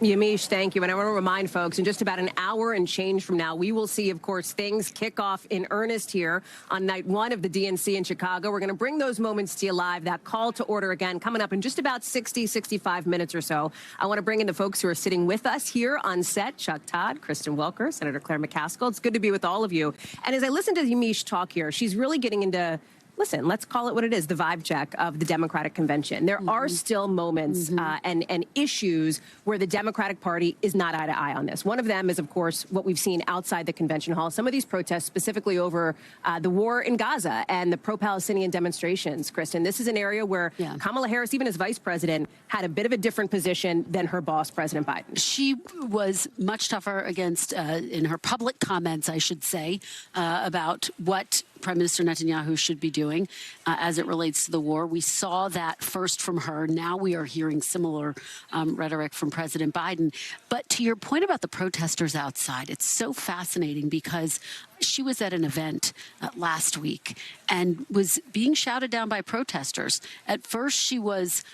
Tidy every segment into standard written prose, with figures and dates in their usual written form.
Yamiche, thank you. And I want to remind folks, in just about an hour and change from now, we will see, of course, things kick off in earnest here on night one of the DNC in Chicago. We're going to bring those moments to you live. That call to order, again, coming up in just about 60, 65 minutes or so. I want to bring in the folks who are sitting with us here on set: Chuck Todd, Kristen Welker, Senator Claire McCaskill. It's good to be with all of you. And as I listen to Yamiche talk here, she's really getting into, listen, let's call it what it is, the vibe check of the Democratic convention. There are still moments and issues where the Democratic Party is not eye to eye on this. One of them is, of course, what we've seen outside the convention hall. Some of these protests specifically over the war in Gaza and the pro-Palestinian demonstrations, Kristen. This is an area where Kamala Harris, even as vice president, had a bit of a different position than her boss, President Biden. She was much tougher against, in her public comments, I should say, about what Prime Minister Netanyahu should be doing as it relates to the war. We saw that first from her. Now we are hearing similar rhetoric from President Biden. But to your point about the protesters outside, it's so fascinating because she was at an event last week and was being shouted down by protesters. At first, she was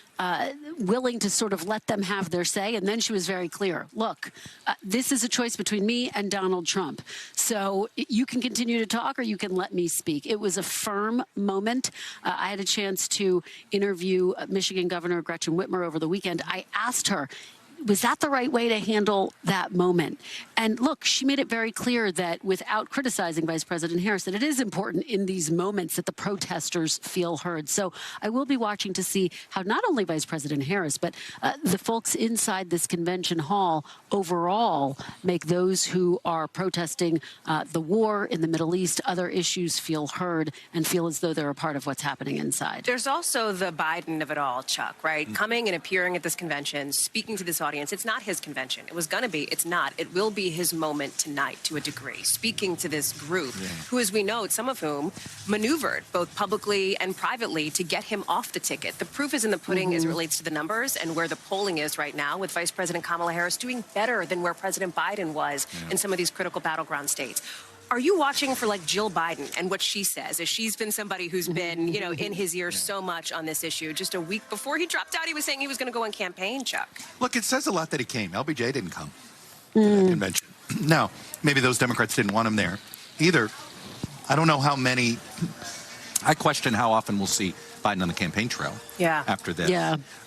willing to sort of let them have their say, and then she was very clear. Look, this is a choice between me and Donald Trump. So you can continue to talk or you can let me speak. It was a firm moment. I had a chance to interview Michigan Governor Gretchen Whitmer over the weekend. I asked her, was that the right way to handle that moment? And look, she made it very clear that without criticizing Vice President Harris, that it is important in these moments that the protesters feel heard. So I will be watching to see how not only Vice President Harris, but the folks inside this convention hall overall make those who are protesting the war in the Middle East, other issues, feel heard and feel as though they're a part of what's happening inside. There's also the Biden of it all, Chuck, right? Coming and appearing at this convention, speaking to this audience. It's not his convention. It was going to be. It's not. It will be his moment tonight to a degree, speaking to this group who, as we know, some of whom maneuvered both publicly and privately to get him off the ticket. The proof is in the pudding as it relates to the numbers and where the polling is right now, with Vice President Kamala Harris doing better than where President Biden was in some of these critical battleground states. Are you watching for, like, Jill Biden and what she says, as she's been somebody who's been, you know, in his ear so much on this issue? Just a week before he dropped out, he was saying he was going to go on campaign, Chuck. Look, it says a lot that he came. LBJ didn't come to that convention. Now, maybe those Democrats didn't want him there either. I don't know how many. I question how often we'll see Biden on the campaign trail after this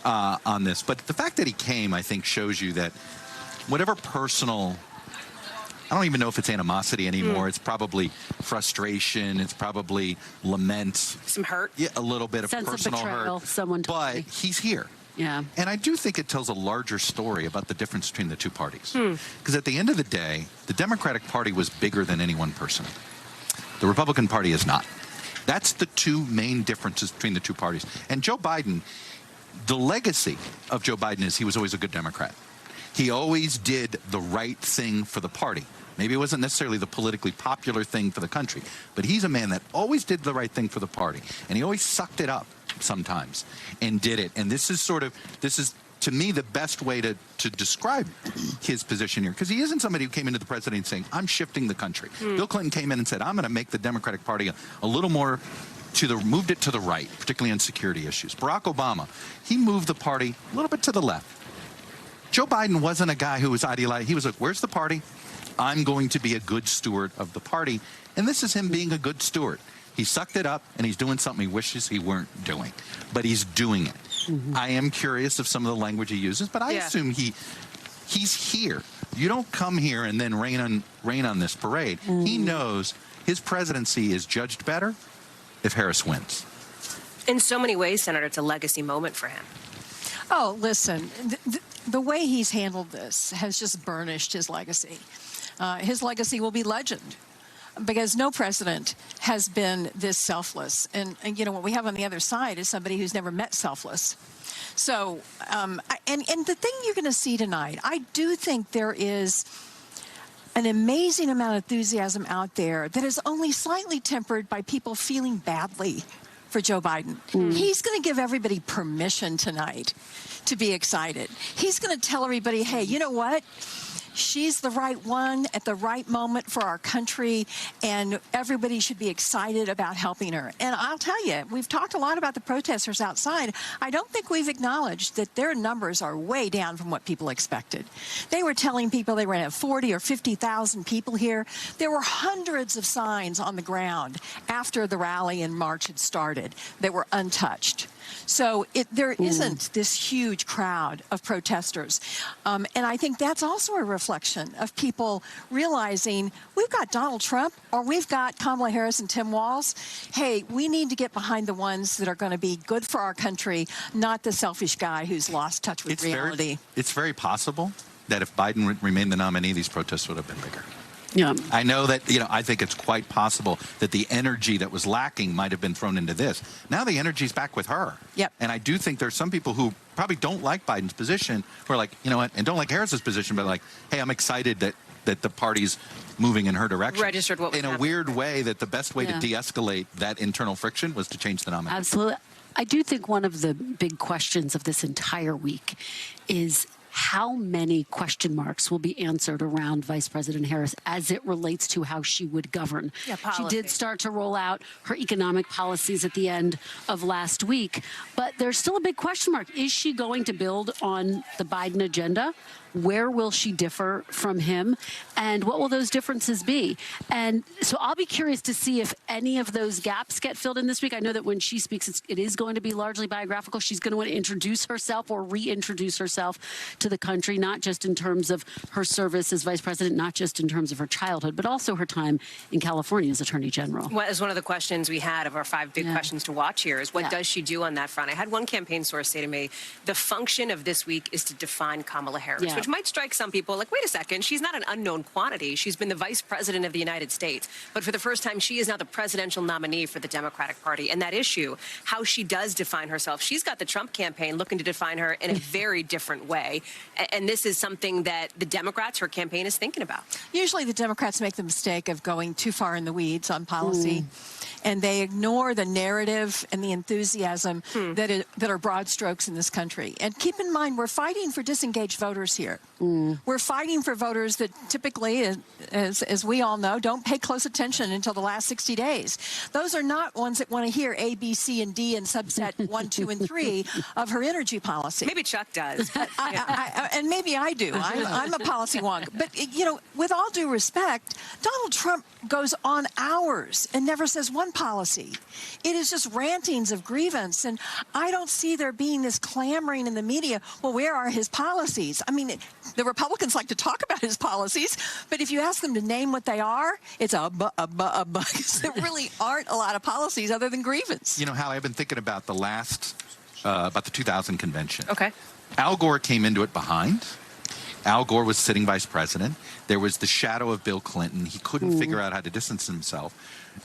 on this. But the fact that he came, I think, shows you that whatever personal, I don't even know if it's animosity anymore. It's probably frustration. It's probably lament. Some hurt. Yeah, a little bit of Sense personal of betrayal, hurt. someone told but me. he's here. Yeah. And I do think it tells a larger story about the difference between the two parties. Because at the end of the day, the Democratic Party was bigger than any one person. The Republican Party is not. That's the two main differences between the two parties. And Joe Biden, the legacy of Joe Biden is he was always a good Democrat. He always did the right thing for the party. Maybe it wasn't necessarily the politically popular thing for the country, but he's a man that always did the right thing for the party. And he always sucked it up sometimes and did it. And this is to me, the best way to describe his position here, because he isn't somebody who came into the presidency saying, I'm shifting the country. Bill Clinton came in and said, I'm going to make the Democratic Party a little more moved it to the right, particularly on security issues. Barack Obama, he moved the party a little bit to the left. Joe Biden wasn't a guy who was idealized. He was like, where's the party? I'm going to be a good steward of the party. And this is him being a good steward. He sucked it up, and he's doing something he wishes he weren't doing. But he's doing it. I am curious of some of the language he uses, but I assume he's here. You don't come here and then rain on this parade. He knows his presidency is judged better if Harris wins. In so many ways, Senator, it's a legacy moment for him. Oh, listen, the way he's handled this has just burnished his legacy. His legacy will be legend, because no president has been this selfless. And you know, what we have on the other side is somebody who's never met selfless. So, and the thing you're going to see tonight, I do think there is an amazing amount of enthusiasm out there that is only slightly tempered by people feeling badly for Joe Biden. He's going to give everybody permission tonight to be excited. He's going to tell everybody, hey, you know what? She's the right one at the right moment for our country, and everybody should be excited about helping her. And I'll tell you, we've talked a lot about the protesters outside. I don't think we've acknowledged that their numbers are way down from what people expected. They were telling people they were going to have 40 or 50,000 people here. There were hundreds of signs on the ground after the rally in March had started that were untouched. So there isn't this huge crowd of protesters. And I think that's also a reflection of people realizing we've got Donald Trump or we've got Kamala Harris and Tim Walz. Hey, we need to get behind the ones that are going to be good for our country, not the selfish guy who's lost touch with reality. It's very possible that if Biden remained the nominee, these protests would have been bigger. Yeah. I know that, I think it's quite possible that the energy that was lacking might have been thrown into this. Now the energy's back with her. Yep. And I do think there's some people who probably don't like Biden's position who are like, you know what, and don't like Harris's position, but like, hey, I'm excited that the party's moving in her direction. Registered what was in a happening. Weird way that the best way to de-escalate that internal friction was to change the nominee. Absolutely. I do think one of the big questions of this entire week is how many question marks will be answered around Vice President Harris as it relates to how she would govern. Yeah, she did start to roll out her economic policies at the end of last week, but there's still a big question mark. Is she going to build on the Biden agenda? Where will she differ from him? And what will those differences be? And so I'll be curious to see if any of those gaps get filled in this week. I know that when she speaks, it is going to be largely biographical. She's going to want to introduce herself or reintroduce herself to the country, not just in terms of her service as vice president, not just in terms of her childhood, but also her time in California as attorney general. Well, as one of the questions we had of our 5 big questions to watch here is what does she do on that front? I had one campaign source say to me, the function of this week is to define Kamala Harris, which might strike some people like, wait a second, she's not an unknown quantity. She's been the vice president of the United States. But for the first time, she is now the presidential nominee for the Democratic Party. And that issue, how she does define herself, she's got the Trump campaign looking to define her in a very different way. And this is something that the Democrats, her campaign, is thinking about. Usually the Democrats make the mistake of going too far in the weeds on policy. And they ignore the narrative and the enthusiasm that are broad strokes in this country. And keep in mind, we're fighting for disengaged voters here. We're fighting for voters that typically, as we all know, don't pay close attention until the last 60 days. Those are not ones that want to hear A, B, C, and D and subset 1, 2, and 3 of her energy policy. Maybe Chuck does. And maybe I do. I'm a policy wonk. But, with all due respect, Donald Trump goes on hours and never says one policy. It is just rantings of grievance. And I don't see there being this clamoring in the media, well, where are his policies? I mean, the Republicans like to talk about his policies, but if you ask them to name what they are, it's because there really aren't a lot of policies other than grievance. Hallie, I've been thinking about about the 2000 convention. Okay. Al Gore came into it behind. Al Gore was sitting vice president. There was the shadow of Bill Clinton. He couldn't figure out how to distance himself.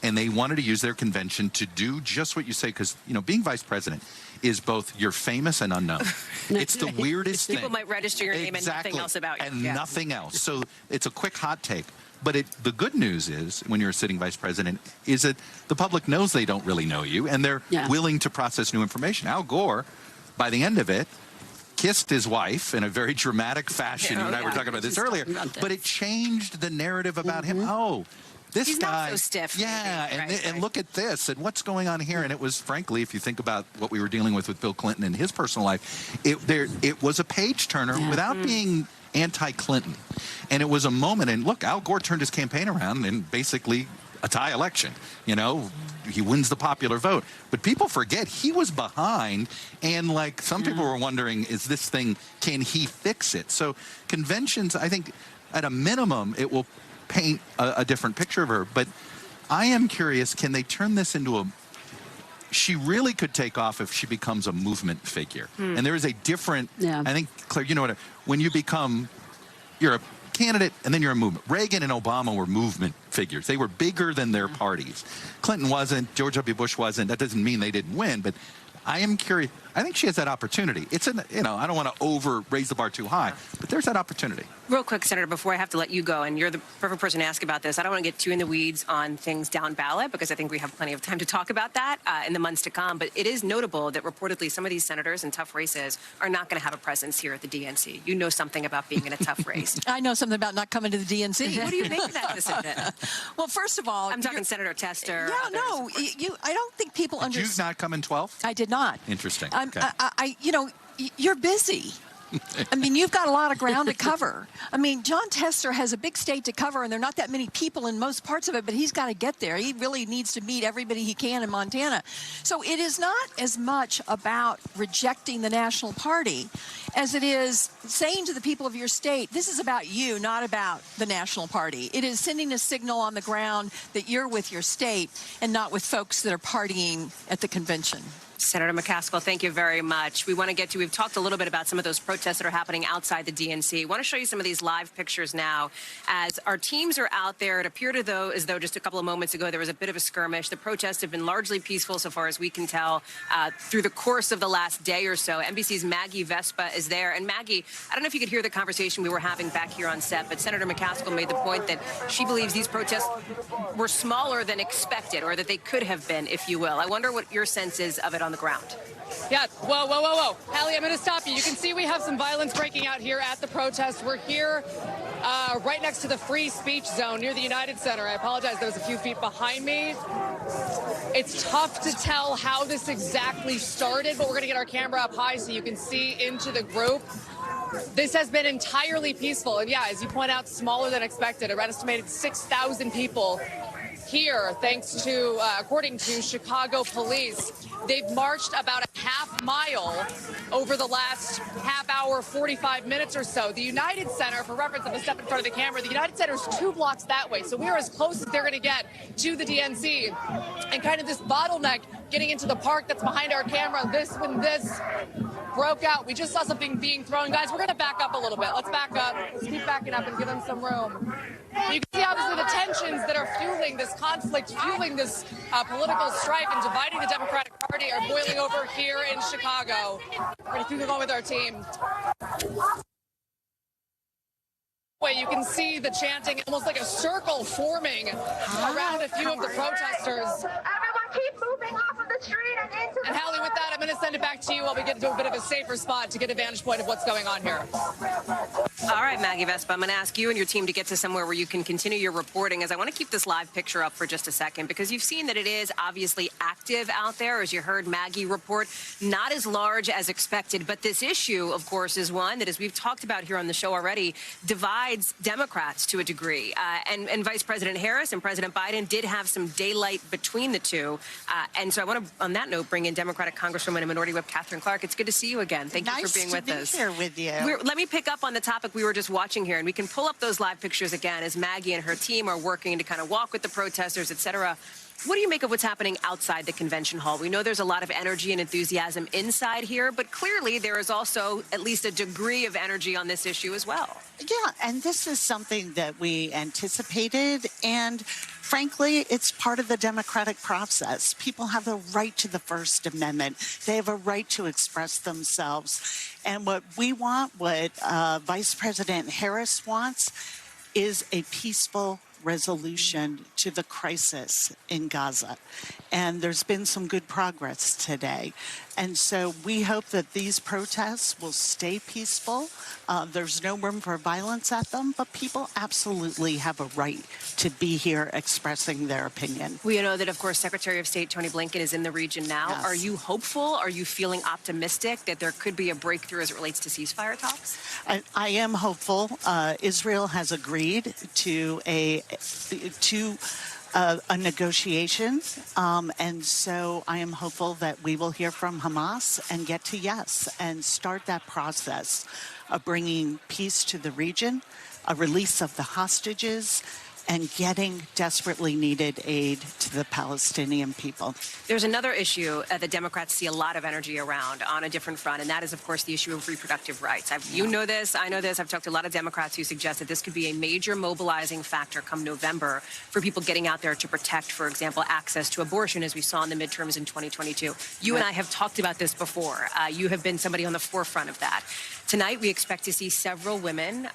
And they wanted to use their convention to do just what you say, because, being vice president is both you're famous and unknown. It's the weirdest thing. People might register your name and nothing else about you. And nothing else. So it's a quick hot take. But the good news is, when you're a sitting vice president, is that the public knows they don't really know you, and they're willing to process new information. Al Gore, by the end of it, kissed his wife in a very dramatic fashion. You and I were talking about this earlier. But it changed the narrative about him. Oh, this He's guy. Not so stiff. Yeah, and look at this, and what's going on here. And it was, frankly, if you think about what we were dealing with Bill Clinton and his personal life, it was a page turner without being anti-Clinton. And it was a moment, and look, Al Gore turned his campaign around in basically a tie election. He wins the popular vote. But people forget he was behind, and like some people were wondering, is this thing, can he fix it? So conventions, I think, at a minimum, it will paint a different picture of her. But I am curious, can they turn this into she really could take off if she becomes a movement figure. And there is a different, I think, Claire, you know what, when you're a candidate and then you're a movement. Reagan and Obama were movement figures. They were bigger than their parties. Clinton wasn't, George W. Bush wasn't. That doesn't mean they didn't win, but I am curious. I think she has that opportunity. It's I don't want to raise the bar too high, but there's that opportunity. Real quick, Senator, before I have to let you go, and you're the perfect person to ask about this, I don't want to get too in the weeds on things down ballot because I think we have plenty of time to talk about that in the months to come. But it is notable that reportedly some of these senators in tough races are not going to have a presence here at the DNC. You know something about being in a tough race. I know something about not coming to the DNC. What do you make of that decision? Well, first of all, I'm talking Senator Tester. Yeah, no, I don't think people understand. Did you not come in 12th? I did not. Interesting. Okay. You're busy. I mean, you've got a lot of ground to cover. I mean, John Tester has a big state to cover, and there are not that many people in most parts of it, but he's got to get there. He really needs to meet everybody he can in Montana. So it is not as much about rejecting the National Party as it is saying to the people of your state, this is about you, not about the National Party. It is sending a signal on the ground that you're with your state and not with folks that are partying at the convention. Senator McCaskill, thank you very much. We've talked a little bit about some of those protests that are happening outside the DNC. I want to show you some of these live pictures now. As our teams are out there, it appeared as though just a couple of moments ago there was a bit of a skirmish. The protests have been largely peaceful so far as we can tell through the course of the last day or so. NBC's Maggie Vespa is there. And Maggie, I don't know if you could hear the conversation we were having back here on set, but Senator McCaskill made the point that she believes these protests were smaller than expected, or that they could have been, if you will. I wonder what your sense is of it on the ground. Yeah, whoa. Hallie, I'm going to stop you. You can see we have some violence breaking out here at the protest. We're here right next to the free speech zone near the United Center. I apologize, there was a few feet behind me. It's tough to tell how this exactly started, but we're going to get our camera up high so you can see into the group. This has been entirely peaceful. And yeah, as you point out, smaller than expected. An estimated 6,000 people here, thanks to, according to Chicago police. They've marched about a half mile over the last half hour, 45 minutes or so. The United Center, for reference, I'm going to step in front of the camera, the United Center is 2 blocks that way. So we are as close as they're going to get to the DNC. And kind of this bottleneck getting into the park that's behind our camera. When this broke out, we just saw something being thrown. Guys, we're going to back up a little bit. Let's back up. Let's keep backing up and give them some room. You can see obviously the tensions that are fueling this conflict, fueling this political strife and dividing the Democratic Party are boiling over here in Chicago. We're going to keep going with our team. You can see the chanting, almost like a circle forming around a few of the protesters. Everyone keep moving off of the street and into the... And Hallie, with that, I'm going to send it back to you while we get to a bit of a safer spot to get a vantage point of what's going on here. All right, Maggie Vespa, I'm going to ask you and your team to get to somewhere where you can continue your reporting, as I want to keep this live picture up for just a second, because you've seen that it is obviously active out there, as you heard Maggie report, not as large as expected. But this issue, of course, is one that, as we've talked about here on the show already, divides Democrats to a degree. And Vice President Harris and President Biden did have some daylight between the two. And so I want to, on that note, bring in Democratic Congresswoman and Minority Whip Catherine Clark. It's good to see you again. Thank you for being with us. Nice to be here with you. Let me pick up on the topic we were just watching here, and we can pull up those live pictures again as Maggie and her team are working to kind of walk with the protesters, et cetera. What do you make of what's happening outside the convention hall? We know there's a lot of energy and enthusiasm inside here, but clearly there is also at least a degree of energy on this issue as well. Yeah, and this is something that we anticipated, and frankly, it's part of the democratic process. People have a right to the First Amendment. They have a right to express themselves. And what we want, what Vice President Harris wants, is a peaceful resolution to the crisis in Gaza. And there's been some good progress today. And so we hope that these protests will stay peaceful. There's no room for violence at them, but people absolutely have a right to be here expressing their opinion. We know that, of course, Secretary of State Tony Blinken is in the region now. Yes. Are you hopeful? Are you feeling optimistic that there could be a breakthrough as it relates to ceasefire talks? I am hopeful. Israel has agreed to a negotiation, and so I am hopeful that we will hear from Hamas and get to yes and start that process of bringing peace to the region, a release of the hostages, and getting desperately needed aid to the Palestinian people. There's another issue that Democrats see a lot of energy around on a different front, and that is, of course, the issue of reproductive rights. You know this, I know this. I've talked to a lot of Democrats who suggest that this could be a major mobilizing factor come November for people getting out there to protect, for example, access to abortion, as we saw in the midterms in 2022. You and I have talked about this before. You have been somebody on the forefront of that. Tonight, we expect to see several women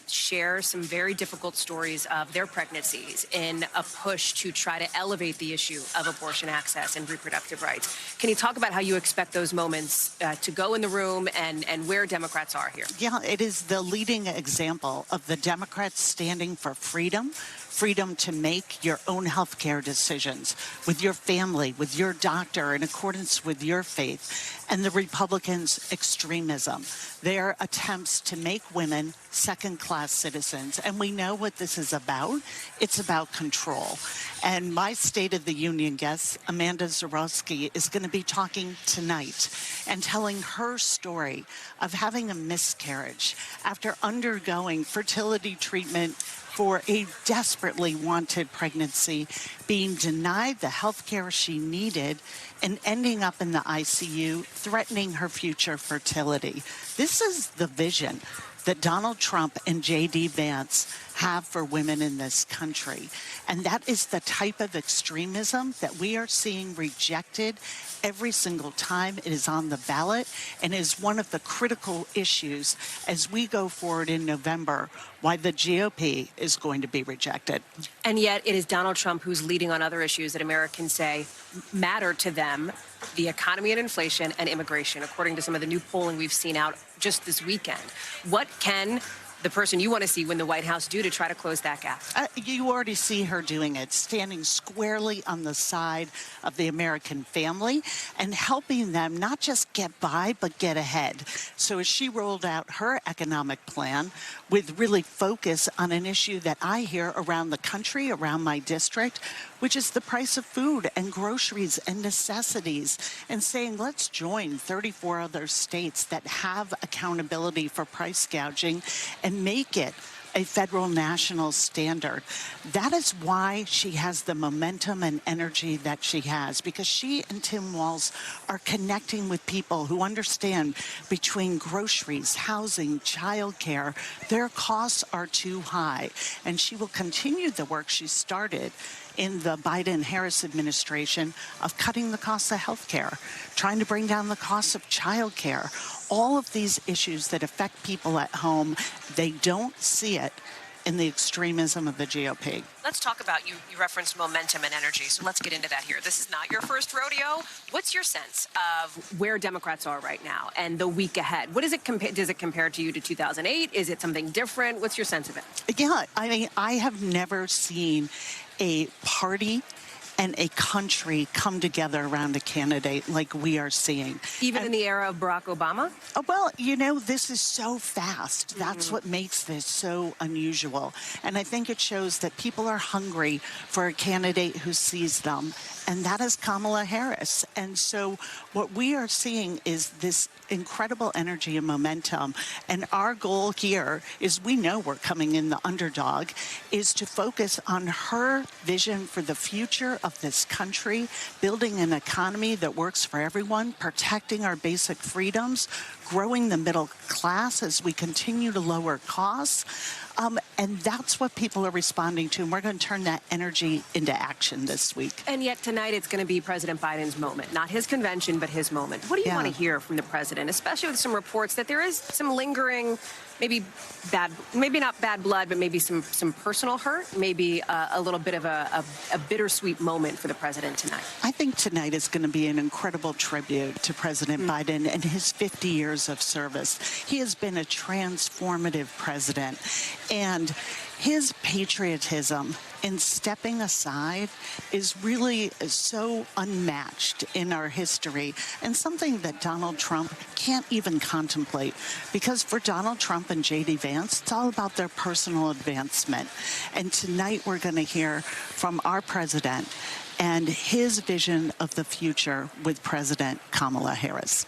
share some very difficult stories of their pregnancies in a push to try to elevate the issue of abortion access and reproductive rights. Can you talk about how you expect those moments to go in the room and where Democrats are here? Yeah, it is the leading example of the Democrats standing for freedom to make your own health care decisions with your family, with your doctor, in accordance with your faith, and the Republicans' extremism, their attempts to make women second-class citizens. And we know what this is about. It's about control. And my State of the Union guest, Amanda Zarowski, is going to be talking tonight and telling her story of having a miscarriage after undergoing fertility treatment for a desperately wanted pregnancy, being denied the health care she needed, and ending up in the ICU, threatening her future fertility. This is the vision that Donald Trump and J.D. Vance have for women in this country. And that is the type of extremism that we are seeing rejected every single time it is on the ballot, and is one of the critical issues as we go forward in November, why the GOP is going to be rejected. And yet it is Donald Trump who's leading on other issues that Americans say matter to them: the economy and inflation and immigration, according to some of the new polling we've seen out just this weekend. What can the person you want to see win the White House do to try to close that gap? You already see her doing it, standing squarely on the side of the American family and helping them not just get by, but get ahead. So as she rolled out her economic plan with really focus on an issue that I hear around the country, around my district, which is the price of food and groceries and necessities, and saying, let's join 34 other states that have accountability for price gouging and make it a federal national standard. That is why she has the momentum and energy that she has, because she and Tim Walz are connecting with people who understand between groceries, housing, childcare, their costs are too high. And she will continue the work she started in the Biden-Harris administration of cutting the cost of health care, trying to bring down the cost of child care. All of these issues that affect people at home, they don't see it in the extremism of the GOP. Let's talk about, you referenced momentum and energy, so let's get into that here. This is not your first rodeo. What's your sense of where Democrats are right now and the week ahead? What does it compare to you to 2008? Is it something different? What's your sense of it? Yeah, I mean, I have never seen a party and a country come together around a candidate like we are seeing. Even in the era of Barack Obama? Well, you know, this is so fast. That's what makes this so unusual. And I think it shows that people are hungry for a candidate who sees them, and that is Kamala Harris. And so what we are seeing is this incredible energy and momentum. And our goal here is, we know we're coming in the underdog, is to focus on her vision for the future of this country, building an economy that works for everyone, protecting our basic freedoms, growing the middle class as we continue to lower costs. And that's what people are responding to. And we're going to turn that energy into action this week. And yet tonight it's going to be President Biden's moment, not his convention, but his moment. What do you want to hear from the president, especially with some reports that there is some lingering, maybe not bad blood, but maybe some personal hurt, maybe a little bit of a bittersweet moment for the president tonight? I think tonight is going to be an incredible tribute to President Biden and his 50 years of service. He has been a transformative president, and his patriotism in stepping aside is really so unmatched in our history, and something that Donald Trump can't even contemplate, because for Donald Trump and J.D. Vance, it's all about their personal advancement. And tonight we're going to hear from our president and his vision of the future with President Kamala Harris.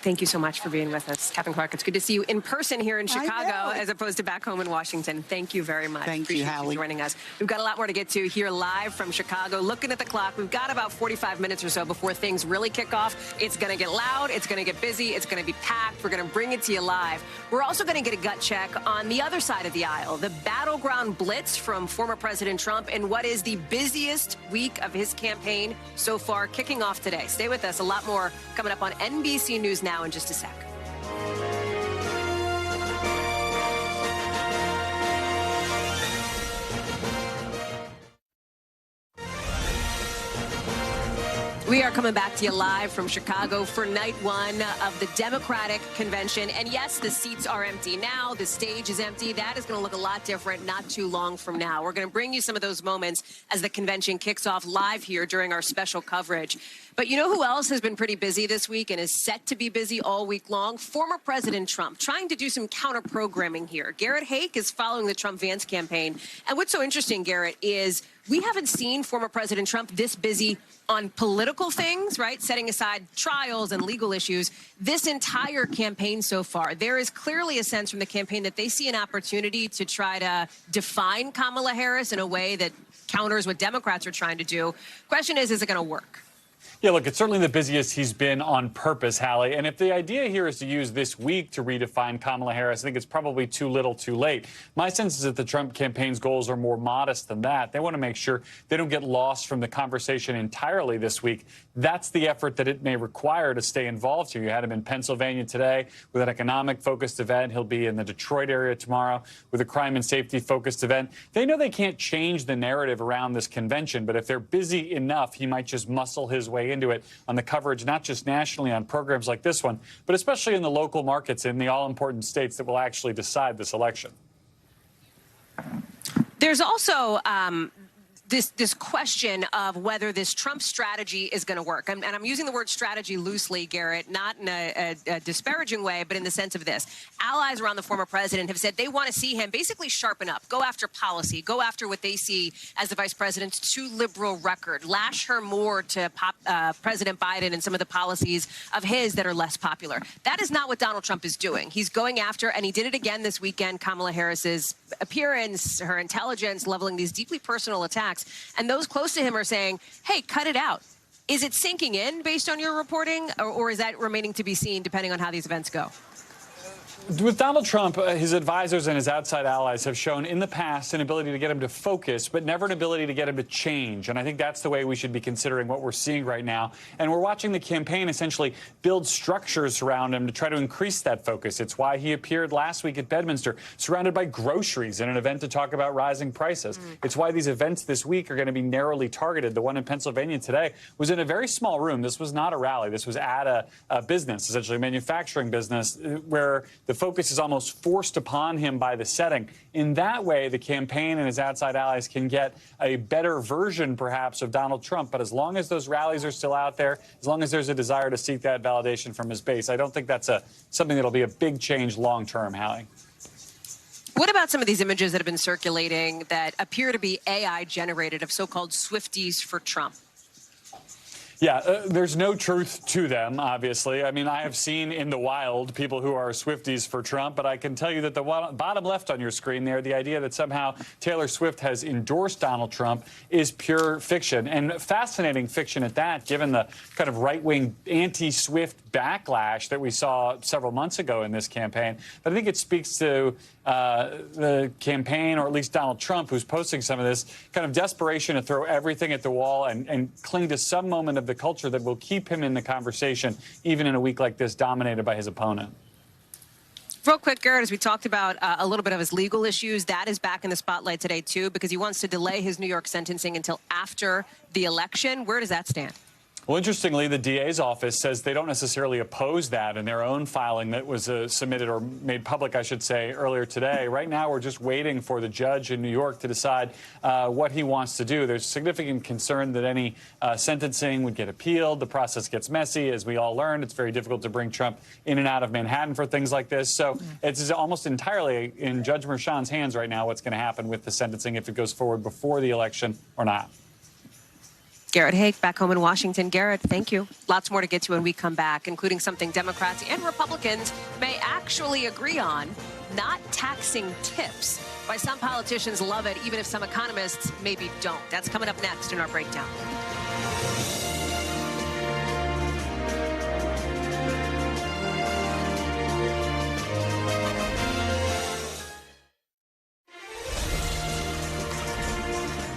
Thank you so much for being with us, Captain Clark. It's good to see you in person here in Chicago as opposed to back home in Washington. Thank you very much. Thank you, Hallie. Joining us. We've got a lot more to get to here live from Chicago. Looking at the clock, we've got about 45 minutes or so before things really kick off. It's going to get loud. It's going to get busy. It's going to be packed. We're going to bring it to you live. We're also going to get a gut check on the other side of the aisle, the battleground blitz from former President Trump in what is the busiest week of his campaign so far, kicking off today. Stay with us. A lot more coming up on NBC News Now in just a sec. We are coming back to you live from Chicago for night one of the Democratic Convention. And yes, the seats are empty now. The stage is empty. That is going to look a lot different not too long from now. We're going to bring you some of those moments as the convention kicks off live here during our special coverage. But you know who else has been pretty busy this week and is set to be busy all week long? Former President Trump, trying to do some counter-programming here. Garrett Haake is following the Trump-Vance campaign. And what's so interesting, Garrett, is we haven't seen former President Trump this busy on political things, right? Setting aside trials and legal issues. This entire campaign so far, there is clearly a sense from the campaign that they see an opportunity to try to define Kamala Harris in a way that counters what Democrats are trying to do. Question is it going to work? Yeah, look, it's certainly the busiest he's been on purpose, Hallie. And if the idea here is to use this week to redefine Kamala Harris, I think it's probably too little too late. My sense is that the Trump campaign's goals are more modest than that. They want to make sure they don't get lost from the conversation entirely this week. That's the effort that it may require to stay involved here. You had him in Pennsylvania today with an economic-focused event. He'll be in the Detroit area tomorrow with a crime and safety-focused event. They know they can't change the narrative around this convention, but if they're busy enough, he might just muscle his way into it on the coverage, not just nationally on programs like this one, but especially in the local markets in the all-important states that will actually decide this election. There's also this question of whether this Trump strategy is going to work. And I'm using the word strategy loosely, Garrett, not in a disparaging way, but in the sense of this. Allies around the former president have said they want to see him basically sharpen up, go after policy, go after what they see as the vice president's too liberal record, lash her more to President Biden and some of the policies of his that are less popular. That is not what Donald Trump is doing. He's going after, and he did it again this weekend, Kamala Harris's appearance, her intelligence, leveling these deeply personal attacks. And those close to him are saying, hey, cut it out. Is it sinking in based on your reporting, or is that remaining to be seen depending on how these events go? With Donald Trump, his advisors and his outside allies have shown in the past an ability to get him to focus, but never an ability to get him to change. And I think that's the way we should be considering what we're seeing right now. And we're watching the campaign essentially build structures around him to try to increase that focus. It's why he appeared last week at Bedminster surrounded by groceries in an event to talk about rising prices. It's why these events this week are going to be narrowly targeted. The one in Pennsylvania today was in a very small room. This was not a rally. This was at a business, essentially a manufacturing business, where the focus is almost forced upon him by the setting. In that way, the campaign and his outside allies can get a better version, perhaps, of Donald Trump. But as long as those rallies are still out there, as long as there's a desire to seek that validation from his base, I don't think that's something that'll be a big change long term, Hallie. What about some of these images that have been circulating that appear to be AI generated of so-called Swifties for Trump? Yeah, there's no truth to them, obviously. I mean, I have seen in the wild people who are Swifties for Trump, but I can tell you that the bottom left on your screen there, the idea that somehow Taylor Swift has endorsed Donald Trump is pure fiction, and fascinating fiction at that, given the kind of right-wing anti-Swift backlash that we saw several months ago in this campaign. But I think it speaks to the campaign, or at least Donald Trump, who's posting some of this kind of desperation to throw everything at the wall and cling to some moment of the culture that will keep him in the conversation, even in a week like this dominated by his opponent. Real quick, Garrett, as we talked about a little bit of his legal issues, that is back in the spotlight today, too, because he wants to delay his New York sentencing until after the election. Where does that stand? Well, interestingly, the DA's office says they don't necessarily oppose that in their own filing that was submitted or made public, I should say, earlier today. Right now, we're just waiting for the judge in New York to decide what he wants to do. There's significant concern that any sentencing would get appealed. The process gets messy. As we all learned, it's very difficult to bring Trump in and out of Manhattan for things like this. So it's almost entirely in Judge Merchan's hands right now what's going to happen with the sentencing, if it goes forward before the election or not. Garrett Haake back home in Washington. Garrett, thank you. Lots more to get to when we come back, including something Democrats and Republicans may actually agree on, not taxing tips. Why some politicians love it, even if some economists maybe don't. That's coming up next in our breakdown.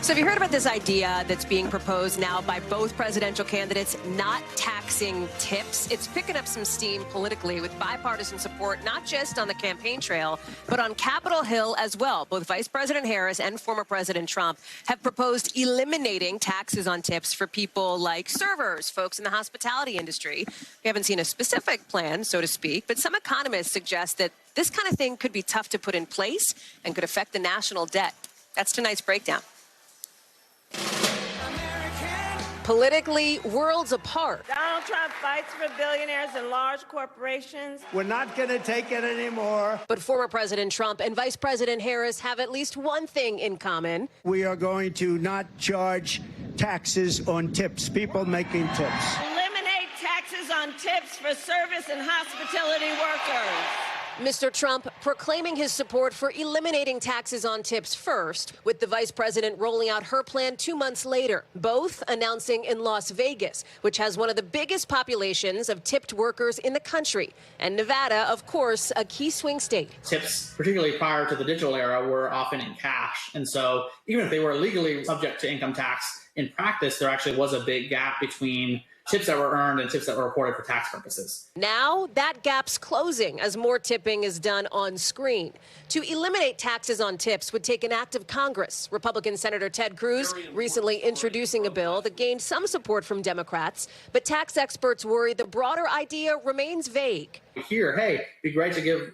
So have you heard about this idea that's being proposed now by both presidential candidates, not taxing tips? It's picking up some steam politically with bipartisan support, not just on the campaign trail, but on Capitol Hill as well. Both Vice President Harris and former President Trump have proposed eliminating taxes on tips for people like servers, folks in the hospitality industry. We haven't seen a specific plan, so to speak, but some economists suggest that this kind of thing could be tough to put in place and could affect the national debt. That's tonight's breakdown. Politically, worlds apart. Donald Trump fights for billionaires and large corporations. We're not going to take it anymore. But former President Trump and Vice President Harris have at least one thing in common. We are going to not charge taxes on tips, people making tips. Eliminate taxes on tips for service and hospitality workers. Mr. Trump proclaiming his support for eliminating taxes on tips first, with the vice president rolling out her plan 2 months later, both announcing in Las Vegas, which has one of the biggest populations of tipped workers in the country. And Nevada, of course, a key swing state. Tips, particularly prior to the digital era, were often in cash. And so even if they were legally subject to income tax, in practice, there actually was a big gap between tips that were earned and tips that were reported for tax purposes. Now that gap's closing as more tipping is done on screen. To eliminate taxes on tips would take an act of Congress. Republican Senator Ted Cruz recently introducing a bill that gained some support from Democrats, but tax experts worry the broader idea remains vague. Here, hey, it'd be great to give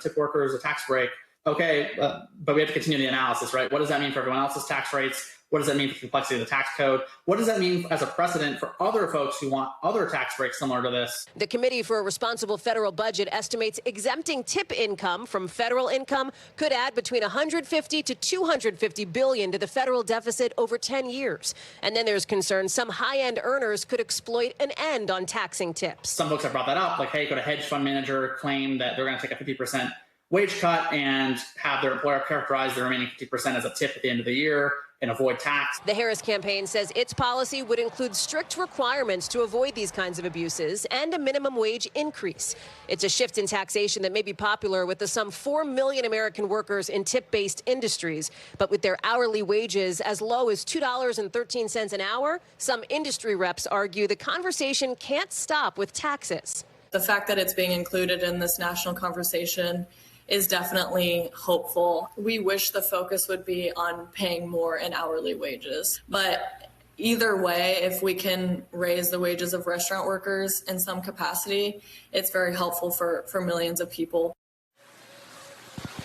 tip workers a tax break. Okay, but we have to continue the analysis, right? What does that mean for everyone else's tax rates? What does that mean for the complexity of the tax code? What does that mean as a precedent for other folks who want other tax breaks similar to this? The Committee for a Responsible Federal Budget estimates exempting tip income from federal income could add between $150 to $250 billion to the federal deficit over 10 years. And then there's concern some high-end earners could exploit an end on taxing tips. Some folks have brought that up, like, hey, could a hedge fund manager claim that they're going to take a 50% wage cut and have their employer characterize the remaining 50% as a tip at the end of the year and avoid tax? The Harris campaign says its policy would include strict requirements to avoid these kinds of abuses and a minimum wage increase. It's a shift in taxation that may be popular with the some 4 million American workers in tip-based industries. But with their hourly wages as low as $2.13 an hour, some industry reps argue the conversation can't stop with taxes. The fact that it's being included in this national conversation is definitely hopeful. We wish the focus would be on paying more in hourly wages. But either way, if we can raise the wages of restaurant workers in some capacity, it's very helpful for millions of people.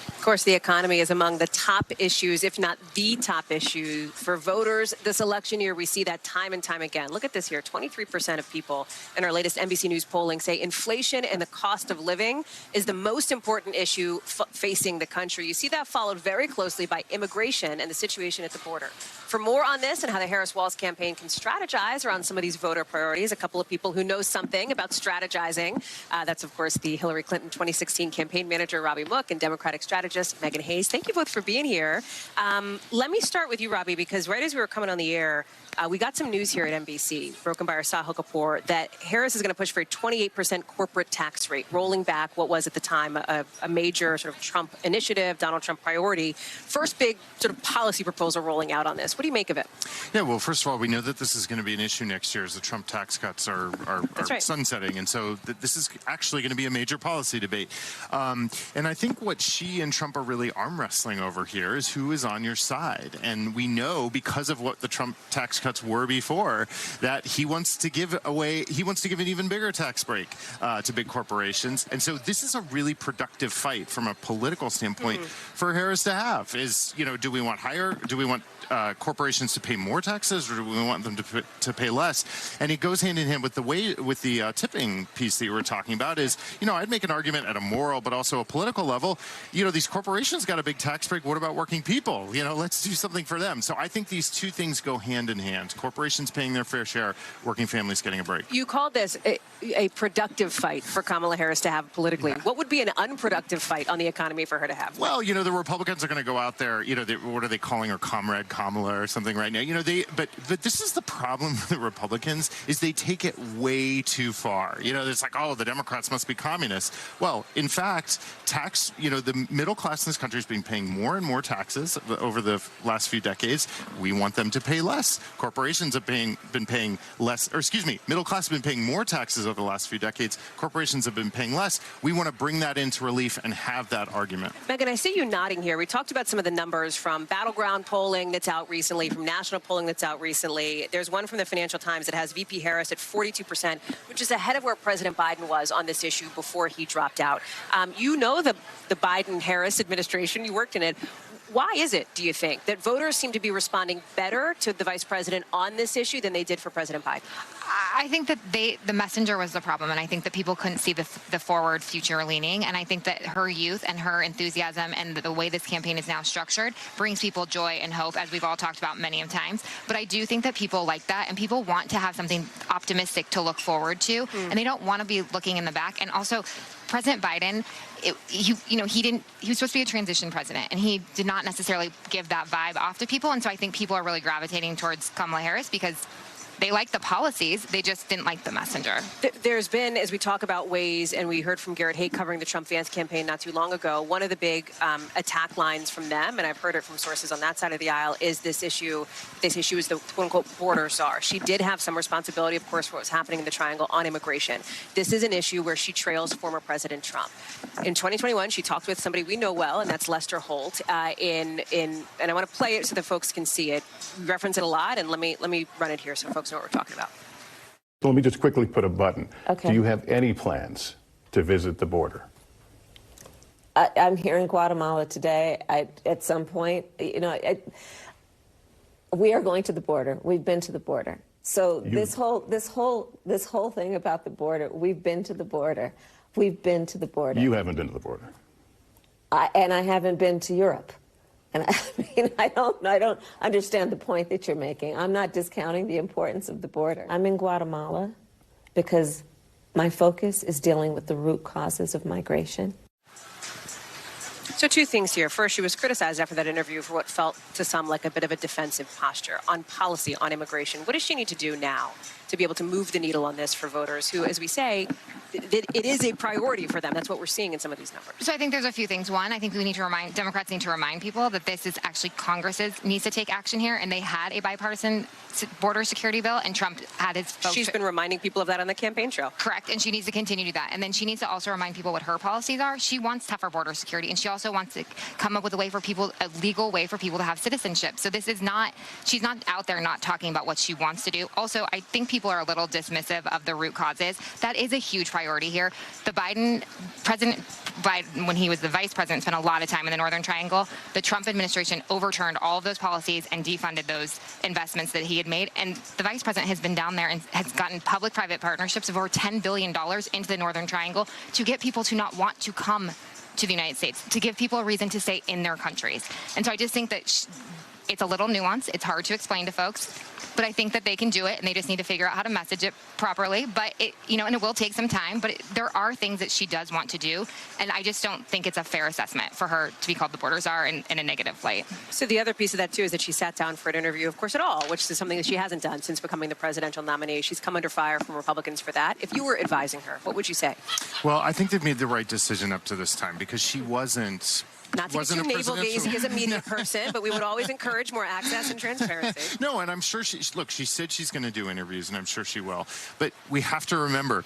Of course, the economy is among the top issues, if not the top issue for voters this election year. We see that time and time again. Look at this here. 23% of people in our latest NBC News polling say inflation and the cost of living is the most important issue facing the country. You see that followed very closely by immigration and the situation at the border. For more on this and how the Harris-Walz campaign can strategize around some of these voter priorities, a couple of people who know something about strategizing. That's, of course, the Hillary Clinton 2016 campaign manager, Robbie Mook, and Democratic strategist Megan Hayes. Thank you both for being here. Let me start with you, Robbie, because right as we were coming on the air, we got some news here at NBC, broken by our Sahil Kapoor, that Harris is going to push for a 28% corporate tax rate, rolling back what was at the time a major sort of Trump initiative, Donald Trump priority. First big sort of policy proposal rolling out on this. What do you make of it? Yeah, well, first of all, we know that this is going to be an issue next year as the Trump tax cuts are right. Sunsetting. And so this is actually going to be a major policy debate. And I think what she and Trump are really arm wrestling over here is who is on your side. And we know, because of what the Trump tax cuts were before, that he wants to give an even bigger tax break to big corporations. And so this is a really productive fight from a political standpoint for Harris to have. Is, do we want corporations to pay more taxes, or do we want them to pay less? And it goes hand in hand with the tipping piece that you were talking about. Is, I'd make an argument at a moral but also a political level. These corporations got a big tax break. What about working people? Let's do something for them. So I think these two things go hand in hand. hand. Corporations paying their fair share, working families getting a break. You called this a productive fight for Kamala Harris to have politically. What would be an unproductive fight on the economy for her to have? Well, you know, the Republicans are going to go out there, you know, what are they calling her, Comrade Kamala or something right now? You know, but this is the problem with the Republicans, is they take it way too far. You know, it's like, oh, the Democrats must be communists. Well, in fact, the middle class in this country has been paying more and more taxes over the last few decades. We want them to pay less. Corporations have been paying less, or excuse me, middle class have been paying more taxes over the last few decades. Corporations have been paying less. We want to bring that into relief and have that argument. Megan, I see you nodding here. We talked about some of the numbers from battleground polling that's out recently, from national polling that's out recently. There's one from the Financial Times that has VP Harris at 42%, which is ahead of where President Biden was on this issue before he dropped out. You know the Biden-Harris administration. You worked in it. Why is it, do you think, that voters seem to be responding better to the vice president on this issue than they did for President Biden? I think that the messenger was the problem, and I think that people couldn't see the forward future leaning, and I think that her youth and her enthusiasm and the way this campaign is now structured brings people joy and hope, as we've all talked about many times. But I do think that people like that, and people want to have something optimistic to look forward to, and they don't want to be looking in the back. And also, President Biden, he was supposed to be a transition president, and he did not necessarily give that vibe off to people. And so I think people are really gravitating towards Kamala Harris because they like the policies, they just didn't like the messenger. There's been, as we talk about ways, and we heard from Garrett Haake covering the Trump-Vance campaign not too long ago, one of the big attack lines from them, and I've heard it from sources on that side of the aisle, is this issue. This issue is the quote-unquote border czar. She did have some responsibility, of course, for what was happening in the Triangle on immigration. This is an issue where she trails former President Trump. In 2021, she talked with somebody we know well, and that's Lester Holt. And I want to play it so that folks can see it. We reference it a lot, and let me run it here so folks know what we're talking about. So let me just quickly put a button. Okay. Do you have any plans to visit the border? I'm here in Guatemala today. At some point, we are going to the border. We've been to the border. So this whole thing about the border, we've been to the border. We've been to the border. You haven't been to the border. And I haven't been to Europe. And I don't understand the point that you're making. I'm not discounting the importance of the border. I'm in Guatemala because my focus is dealing with the root causes of migration. So two things here. First, she was criticized after that interview for what felt to some like a bit of a defensive posture on policy on immigration. What does she need to do now to be able to move the needle on this for voters who, as we say, it is a priority for them? That's what we're seeing in some of these numbers. So I think there's a few things. One, I think Democrats need to remind people that this is actually Congress's needs to take action here, and they had a bipartisan border security bill, and Trump had his folks. She's been reminding people of that on the campaign trail. Correct, and she needs to continue to do that. And then she needs to also remind people what her policies are. She wants tougher border security, and she also wants to come up with a legal way for people to have citizenship. So this is not, she's not out there not talking about what she wants to do. Also, I think people are a little dismissive of the root causes. That is a huge priority here. President Biden, when he was the vice president, spent a lot of time in the Northern Triangle. The Trump administration overturned all of those policies and defunded those investments that he had made. And the vice president has been down there and has gotten public-private partnerships of over $10 billion into the Northern Triangle to get people to not want to come to the United States, to give people a reason to stay in their countries. And so I just think that it's a little nuanced. It's hard to explain to folks, but I think that they can do it, and they just need to figure out how to message it properly. But and it will take some time, but there are things that she does want to do, and I just don't think it's a fair assessment for her to be called the border czar in a negative light. So the other piece of that, too, is that she sat down for an interview, of course, at all, which is something that she hasn't done since becoming the presidential nominee. She's come under fire from Republicans for that. If you were advising her, what would you say? Well, I think they've made the right decision up to this time, because she wasn't... Not to be too navel-gazing as a media person, but we would always encourage more access and transparency. No, and I'm sure she said she's going to do interviews, and I'm sure she will. But we have to remember,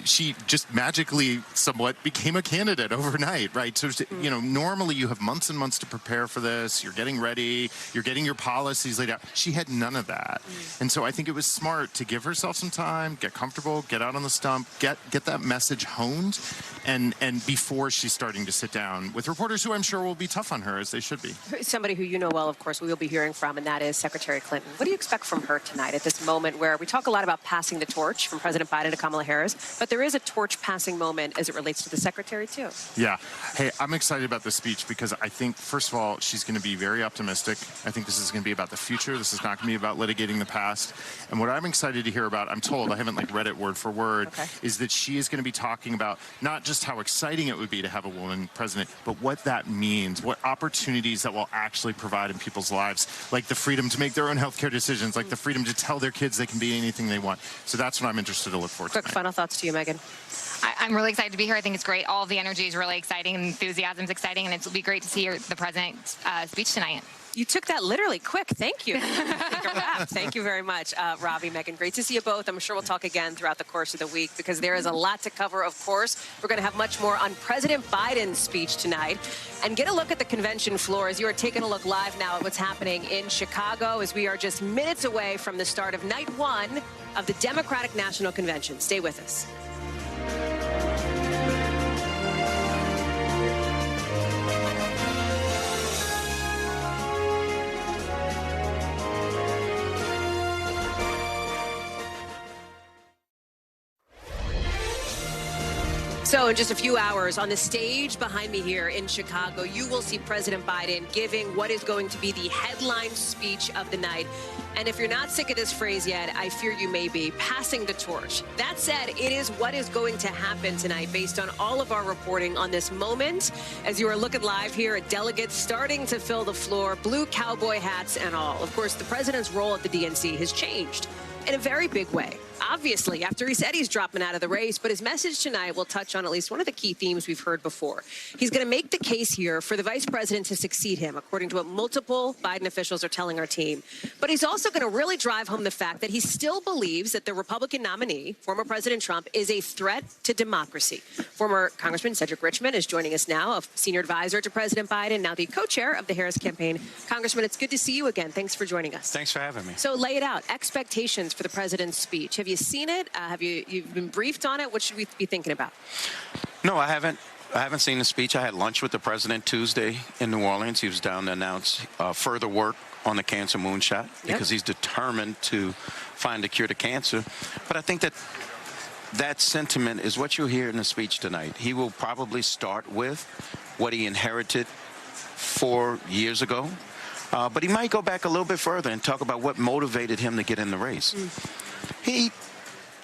she just magically somewhat became a candidate overnight, right? So, normally you have months and months to prepare for this. You're getting ready. You're getting your policies laid out. She had none of that. And so I think it was smart to give herself some time, get comfortable, get out on the stump, get that message honed, and before she's starting to sit down with reporters who I'm sure will be tough on her, as they should be. Somebody who you know well, of course, we will be hearing from, and that is Secretary Clinton. What do you expect from her tonight at this moment where we talk a lot about passing the torch from President Biden to Kamala Harris, but there is a torch-passing moment as it relates to the Secretary, too? Yeah. Hey, I'm excited about this speech because I think, first of all, she's going to be very optimistic. I think this is going to be about the future. This is not going to be about litigating the past. And what I'm excited to hear about, I'm told, I haven't read it word for word, is that she is going to be talking about not just how exciting it would be to have a woman president, but what that means, what opportunities that will actually provide in people's lives, like the freedom to make their own healthcare decisions, like the freedom to tell their kids they can be anything they want. So that's what I'm interested to look forward to. Quick final thoughts to you, Megan. I'm really excited to be here. I think it's great. All of the energy is really exciting, and enthusiasm is exciting, and it'll be great to see the president's speech tonight. You took that literally quick. Thank you. Thank you very much, Robbie, Megan. Great to see you both. I'm sure we'll talk again throughout the course of the week because there is a lot to cover, of course. We're going to have much more on President Biden's speech tonight and get a look at the convention floor as you are taking a look live now at what's happening in Chicago as we are just minutes away from the start of night one of the Democratic National Convention. Stay with us. So in just a few hours, on the stage behind me here in Chicago, you will see President Biden giving what is going to be the headline speech of the night. And if you're not sick of this phrase yet, I fear you may be, passing the torch. That said, it is what is going to happen tonight based on all of our reporting on this moment. As you are looking live here at delegates starting to fill the floor, blue cowboy hats and all. Of course, the president's role at the DNC has changed in a very big way. Obviously, after he said he's dropping out of the race, but his message tonight will touch on at least one of the key themes we've heard before. He's going to make the case here for the vice president to succeed him, according to what multiple Biden officials are telling our team. But he's also going to really drive home the fact that he still believes that the Republican nominee, former President Trump, is a threat to democracy. Former Congressman Cedric Richmond is joining us now, a senior advisor to President Biden, now the co-chair of the Harris campaign. Congressman, it's good to see you again. Thanks for joining us. Thanks for having me. So lay it out. Expectations for the president's speech. Have you seen it? You've been briefed on it? What should we be thinking about? No, I haven't. I haven't seen the speech. I had lunch with the president Tuesday in New Orleans. He was down to announce further work on the cancer moonshot because he's determined to find a cure to cancer. But I think that sentiment is what you'll hear in the speech tonight. He will probably start with what he inherited 4 years ago. But he might go back a little bit further and talk about what motivated him to get in the race. He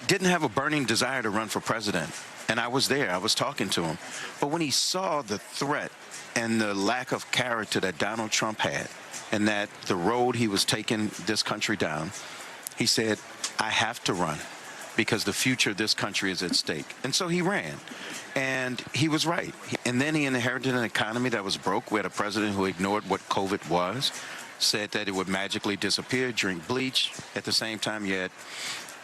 didn't have a burning desire to run for president. And I was there. I was talking to him. But when he saw the threat and the lack of character that Donald Trump had and that the road he was taking this country down, he said, I have to run because the future of this country is at stake. And so he ran. And he was right. And then he inherited an economy that was broke. We had a president who ignored what COVID was, said that it would magically disappear, drink bleach. At the same time, you had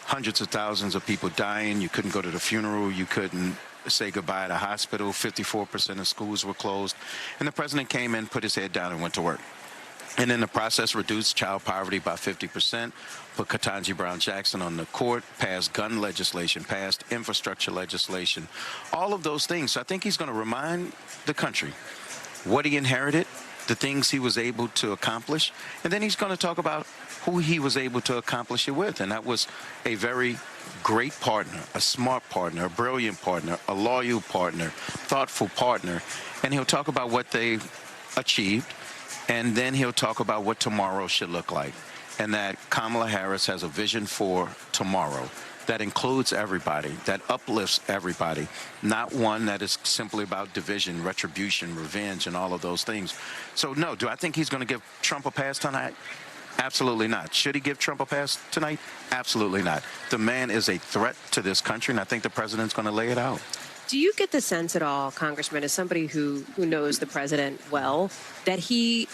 hundreds of thousands of people dying. You couldn't go to the funeral. You couldn't say goodbye at a hospital. 54% of schools were closed. And the president came in, put his head down, and went to work. And in the process, reduced child poverty by 50%, put Ketanji Brown Jackson on the court, passed gun legislation, passed infrastructure legislation, all of those things. So I think he's going to remind the country what he inherited, the things he was able to accomplish, and then he's going to talk about who he was able to accomplish it with. And that was a very great partner, a smart partner, a brilliant partner, a loyal partner, thoughtful partner. And he'll talk about what they achieved. And then he'll talk about what tomorrow should look like, and that Kamala Harris has a vision for tomorrow that includes everybody, that uplifts everybody, not one that is simply about division, retribution, revenge, and all of those things. So, no, do I think he's going to give Trump a pass tonight? Absolutely not. Should he give Trump a pass tonight? Absolutely not. The man is a threat to this country, and I think the president's going to lay it out. Do you get the sense at all, Congressman, as somebody who knows the president well, that he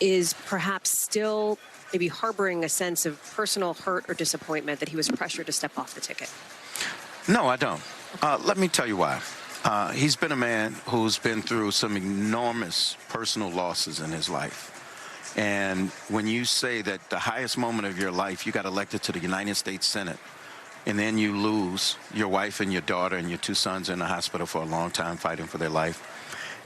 is perhaps still maybe harboring a sense of personal hurt or disappointment that he was pressured to step off the ticket? No, I don't. Let me tell you why. He's been a man who's been through some enormous personal losses in his life. And when you say that the highest moment of your life, you got elected to the United States Senate and then you lose your wife and your daughter and your 2 sons in the hospital for a long time fighting for their life.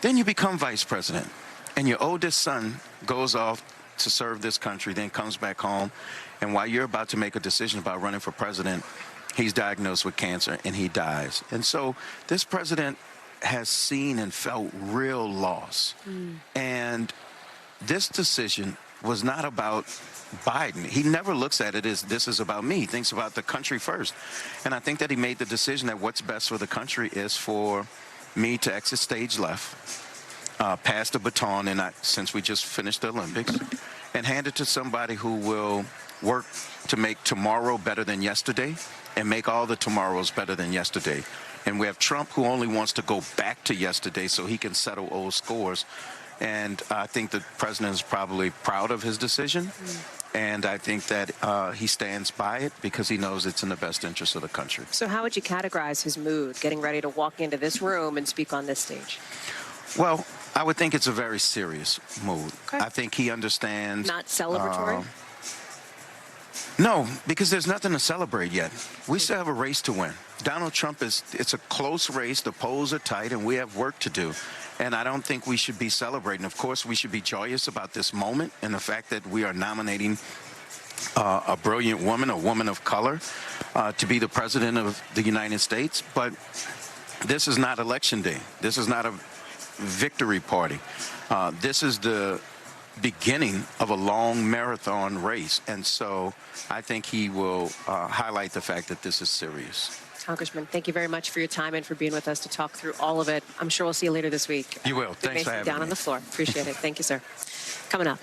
Then you become vice president, and your oldest son goes off to serve this country, then comes back home, and while you're about to make a decision about running for president, he's diagnosed with cancer and he dies. And so this president has seen and felt real loss. And this decision was not about Biden. He never looks at it as this is about me. He thinks about the country first. And I think that he made the decision that what's best for the country is for me to exit stage left, pass the baton, and since we just finished the Olympics, and hand it to somebody who will work to make tomorrow better than yesterday and make all the tomorrows better than yesterday. And we have Trump, who only wants to go back to yesterday so he can settle old scores. And I think the president is probably proud of his decision. And I think that he stands by it because he knows it's in the best interest of the country. So how would you categorize his mood, getting ready to walk into this room and speak on this stage? Well, I would think it's a very serious mood. Okay. I think he understands. Not celebratory? No, because there's nothing to celebrate yet. We still have a race to win. Donald Trump it's a close race. The polls are tight, and we have work to do. And I don't think we should be celebrating. Of course, we should be joyous about this moment and the fact that we are nominating a brilliant woman, a woman of color, to be the president of the United States. But this is not Election Day. This is not a victory party. This is the beginning of a long marathon race. And so I think he will highlight the fact that this is serious. Congressman, thank you very much for your time and for being with us to talk through all of it. I'm sure we'll see you later this week. You will. Thanks for having me. Down on the floor. Appreciate it. Thank you, sir. Coming up,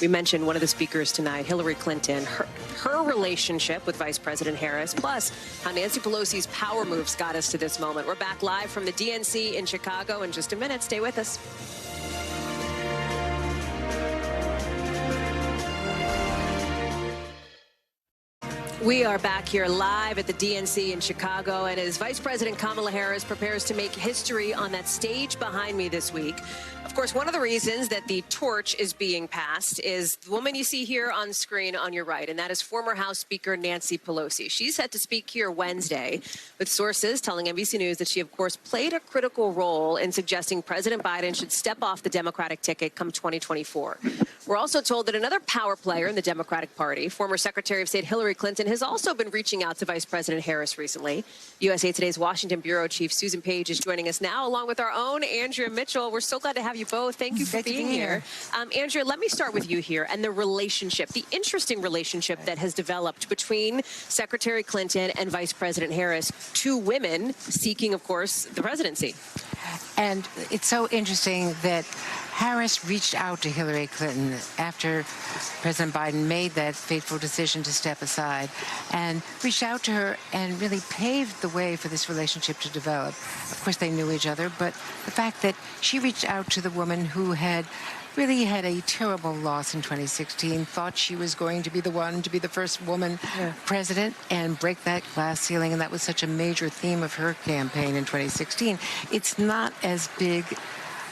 we mentioned one of the speakers tonight, Hillary Clinton, her relationship with Vice President Harris, plus how Nancy Pelosi's power moves got us to this moment. We're back live from the DNC in Chicago in just a minute. Stay with us. We are back here live at the DNC in Chicago, and as Vice President Kamala Harris prepares to make history on that stage behind me this week, of course, one of the reasons that the torch is being passed is the woman you see here on screen on your right, and that is former House Speaker Nancy Pelosi. She's set to speak here Wednesday, with sources telling NBC News that she, of course, played a critical role in suggesting President Biden should step off the Democratic ticket come 2024. We're also told that another power player in the Democratic Party, former Secretary of State Hillary Clinton, has also been reaching out to Vice President Harris recently. USA Today's Washington Bureau Chief Susan Page is joining us now, along with our own Andrea Mitchell. We're so glad to have you both. Thank you for being here. Andrea, let me start with you here and the relationship, the interesting relationship that has developed between Secretary Clinton and Vice President Harris, two women seeking, of course, the presidency. And it's so interesting that Harris reached out to Hillary Clinton after President Biden made that fateful decision to step aside, and reached out to her and really paved the way for this relationship to develop. Of course, they knew each other, but the fact that she reached out to the woman who had really had a terrible loss in 2016, thought she was going to be the one to be the first woman president and break that glass ceiling, and that was such a major theme of her campaign in 2016. It's not as big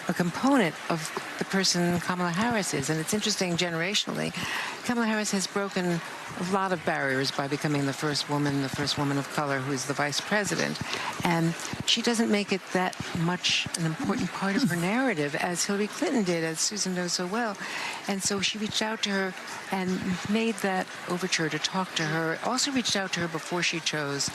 a component of the person Kamala Harris is. And it's interesting generationally, Kamala Harris has broken a lot of barriers by becoming the first woman of color who's the vice president. And she doesn't make it that much an important part of her narrative as Hillary Clinton did, as Susan knows so well. And so she reached out to her and made that overture to talk to her. Also reached out to her before she chose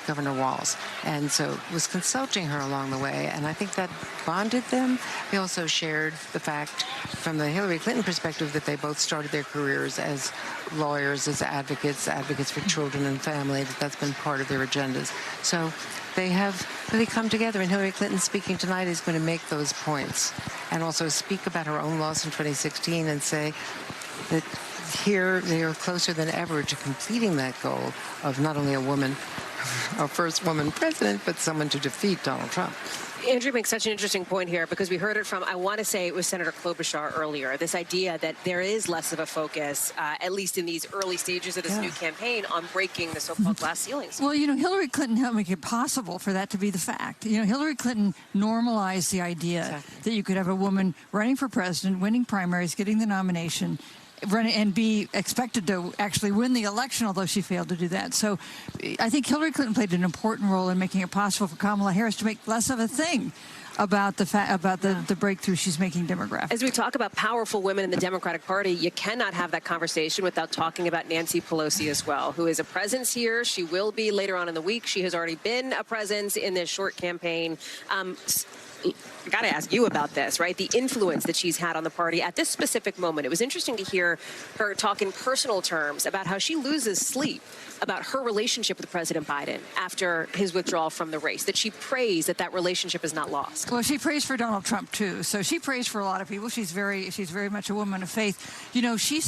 Governor Walz. And so was consulting her along the way. And I think that bonded them. They also shared the fact from the Hillary Clinton perspective that they both started their careers as lawyers, as advocates for children and family, that's been part of their agendas. So they have really come together, and Hillary Clinton speaking tonight is going to make those points and also speak about her own loss in 2016 and say that here they are closer than ever to completing that goal of not only a woman, our first woman president, but someone to defeat Donald Trump. Andrew makes such an interesting point here because we heard it from, I want to say it was Senator Klobuchar earlier, this idea that there is less of a focus, at least in these early stages of this new campaign, on breaking the so-called glass ceilings. Well, you know, Hillary Clinton helped make it possible for that to be the fact. You know, Hillary Clinton normalized the idea that you could have a woman running for president, winning primaries, getting the nomination, run and be expected to actually win the election, although she failed to do that. So I think Hillary Clinton played an important role in making it possible for Kamala Harris to make less of a thing about the breakthrough she's making demographically. As we talk about powerful women in the Democratic Party, you cannot have that conversation without talking about Nancy Pelosi as well, who is a presence here. She will be later on in the week. She has already been a presence in this short campaign. I got to ask you about this, right? The influence that she's had on the party at this specific moment. It was interesting to hear her talk in personal terms about how she loses sleep about her relationship with President Biden after his withdrawal from the race, that she prays that relationship is not lost. Well, she prays for Donald Trump, too. So she prays for a lot of people. She's very much a woman of faith. You know, she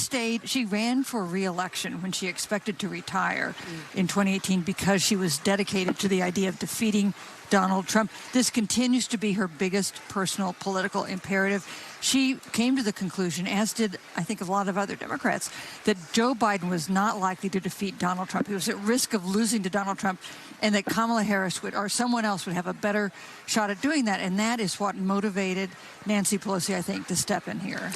ran for re-election when she expected to retire in 2018 because she was dedicated to the idea of defeating Donald Trump. This continues to be her biggest personal political imperative. She came to the conclusion, as did, I think, a lot of other Democrats, that Joe Biden was not likely to defeat Donald Trump. He was at risk of losing to Donald Trump, and that Kamala Harris or someone else would have a better shot at doing that. And that is what motivated Nancy Pelosi, I think, to step in here.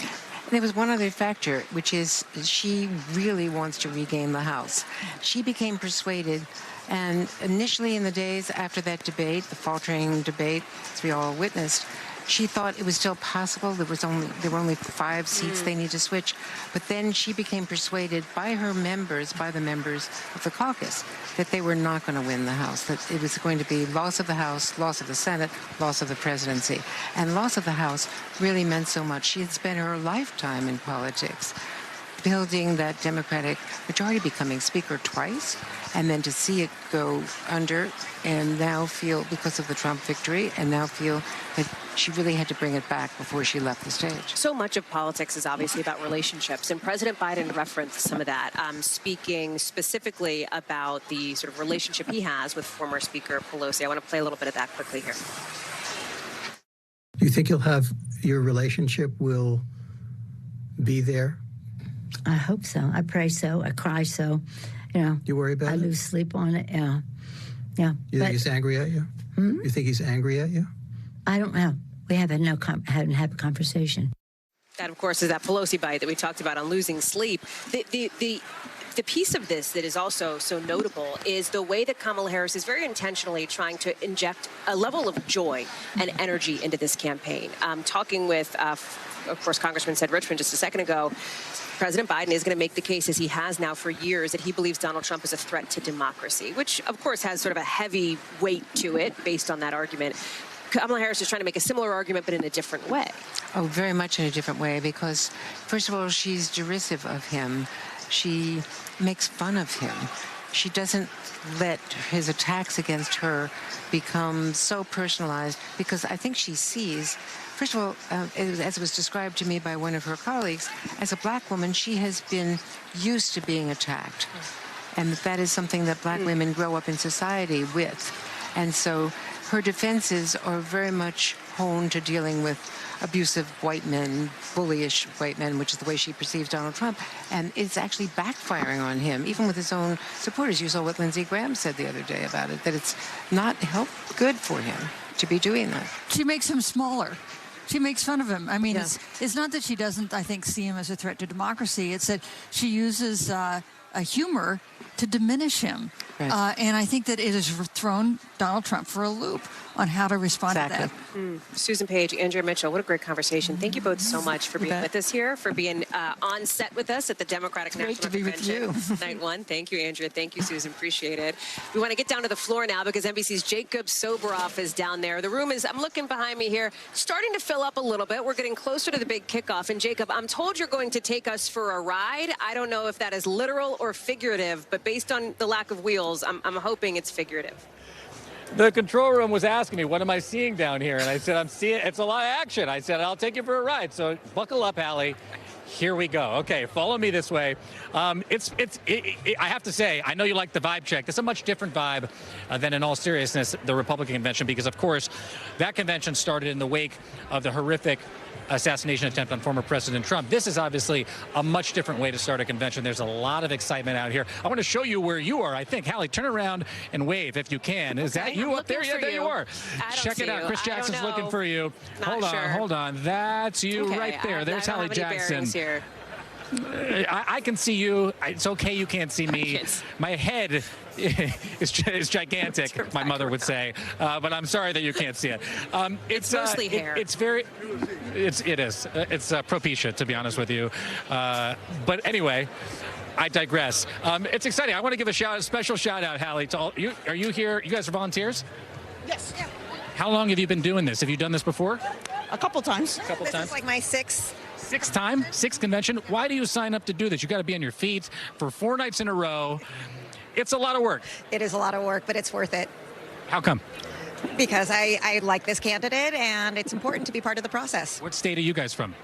There was one other factor, which is she really wants to regain the House. She became persuaded, and initially in the days after that debate, the faltering debate, as we all witnessed, she thought it was still possible. There were only 5 seats they need to switch. But then she became persuaded by the members of the caucus, that they were not going to win the House, that it was going to be loss of the House, loss of the Senate, loss of the presidency. And loss of the House really meant so much. She had spent her lifetime in politics, building that Democratic majority, becoming Speaker twice, and then to see it go under, and now feel, because of the Trump victory, and now feel that she really had to bring it back before she left the stage. So much of politics is obviously about relationships, and President Biden referenced some of that, speaking specifically about the sort of relationship he has with former Speaker Pelosi. I want to play a little bit of that quickly here. Do you think your relationship will be there? I hope so. I pray so. I cry so. You know, you worry about it? I lose sleep on it. Yeah. Yeah. You think he's angry at you? You think he's angry at you? I don't know. We haven't had a conversation. That, of course, is that Pelosi bite that we talked about on losing sleep. The piece of this that is also so notable is the way that Kamala Harris is very intentionally trying to inject a level of joy and energy into this campaign. Talking with, of course, Congressman Ted Richmond just a second ago, President Biden is going to make the case, as he has now for years, that he believes Donald Trump is a threat to democracy, which, of course, has sort of a heavy weight to it based on that argument. Kamala Harris is trying to make a similar argument, but in a different way. Oh, very much in a different way, because, first of all, she's derisive of him. She makes fun of him. She doesn't let his attacks against her become so personalized, because I think she sees, first of all, as it was described to me by one of her colleagues, as a black woman, she has been used to being attacked. And that is something that black women grow up in society with. And so her defenses are very much honed to dealing with abusive white men, bullyish white men, which is the way she perceives Donald Trump. And it's actually backfiring on him, even with his own supporters. You saw what Lindsey Graham said the other day about it, that it's not good for him to be doing that. She makes him smaller. She makes fun of him. I mean, it's not that she doesn't, I think, see him as a threat to democracy. It's that she uses a humor to diminish him. Right. And I think that it has thrown Donald Trump for a loop on how to respond to that. Susan Page, Andrea Mitchell, what a great conversation. Thank you both so much for being with us here, for being on set with us at the Democratic National Convention. Night one. Thank you, Andrea. Thank you, Susan. Appreciate it. We want to get down to the floor now because NBC's Jacob Soboroff is down there. The room is, I'm looking behind me here, starting to fill up a little bit. We're getting closer to the big kickoff. And Jacob, I'm told you're going to take us for a ride. I don't know if that is literal or figurative, but based on the lack of wheels, I'm hoping it's figurative. The control room was asking me, what am I seeing down here? And I said, I'm seeing, it's a lot of action. I said, I'll take you for a ride. So buckle up, Hallie. Here we go. Okay, follow me this way. I have to say, I know you like the vibe check. It's a much different vibe than, in all seriousness, the Republican convention, because, of course, that convention started in the wake of the horrific assassination attempt on former President Trump. This is obviously a much different way to start a convention. There's a lot of excitement out here. I want to show you where you are, I think. Hallie, turn around and wave if you can. Is that you up there? Yeah, there you are. Check it out. Chris Jackson's looking for you. Hold on. That's you right there. There's Hallie Jackson. I can see you. It's okay you can't see me. My head is gigantic, my mother would say. But I'm sorry that you can't see it. It's mostly hair. It is. It's Propecia, to be honest with you. But anyway, I digress. It's exciting. I want to give a special shout out, Hallie, to all you. Are you here? You guys are volunteers? Yes. Yeah. How long have you been doing this? Have you done this before? A couple times. This is like my sixth. Sixth convention. Why do you sign up to do this? You got to be on your feet for 4 nights in a row. It's a lot of work. It is a lot of work, but it's worth it. How come? Because I like this candidate, and it's important to be part of the process. What state are you guys from?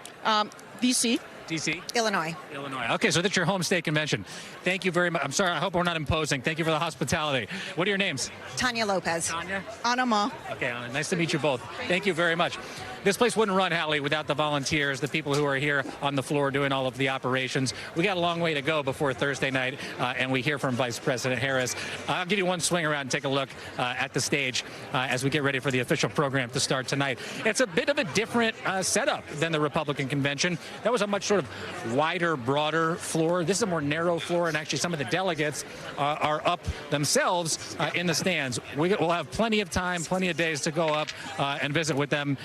D.C. D.C.? Illinois. Illinois. Okay, so that's your home state convention. Thank you very much. I'm sorry, I hope we're not imposing. Thank you for the hospitality. What are your names? Tanya Lopez. Tanya? Anna Ma. Okay, Anna, nice to meet you both. Thank you very much. This place wouldn't run, Hallie, without the volunteers, the people who are here on the floor doing all of the operations. We got a long way to go before Thursday night, and we hear from Vice President Harris. I'll give you one swing around and take a look at the stage as we get ready for the official program to start tonight. It's a bit of a different setup than the Republican convention. That was a much sort of wider, broader floor. This is a more narrow floor, and actually some of the delegates are up themselves in the stands. We'll have plenty of time, plenty of days to go up and visit with them.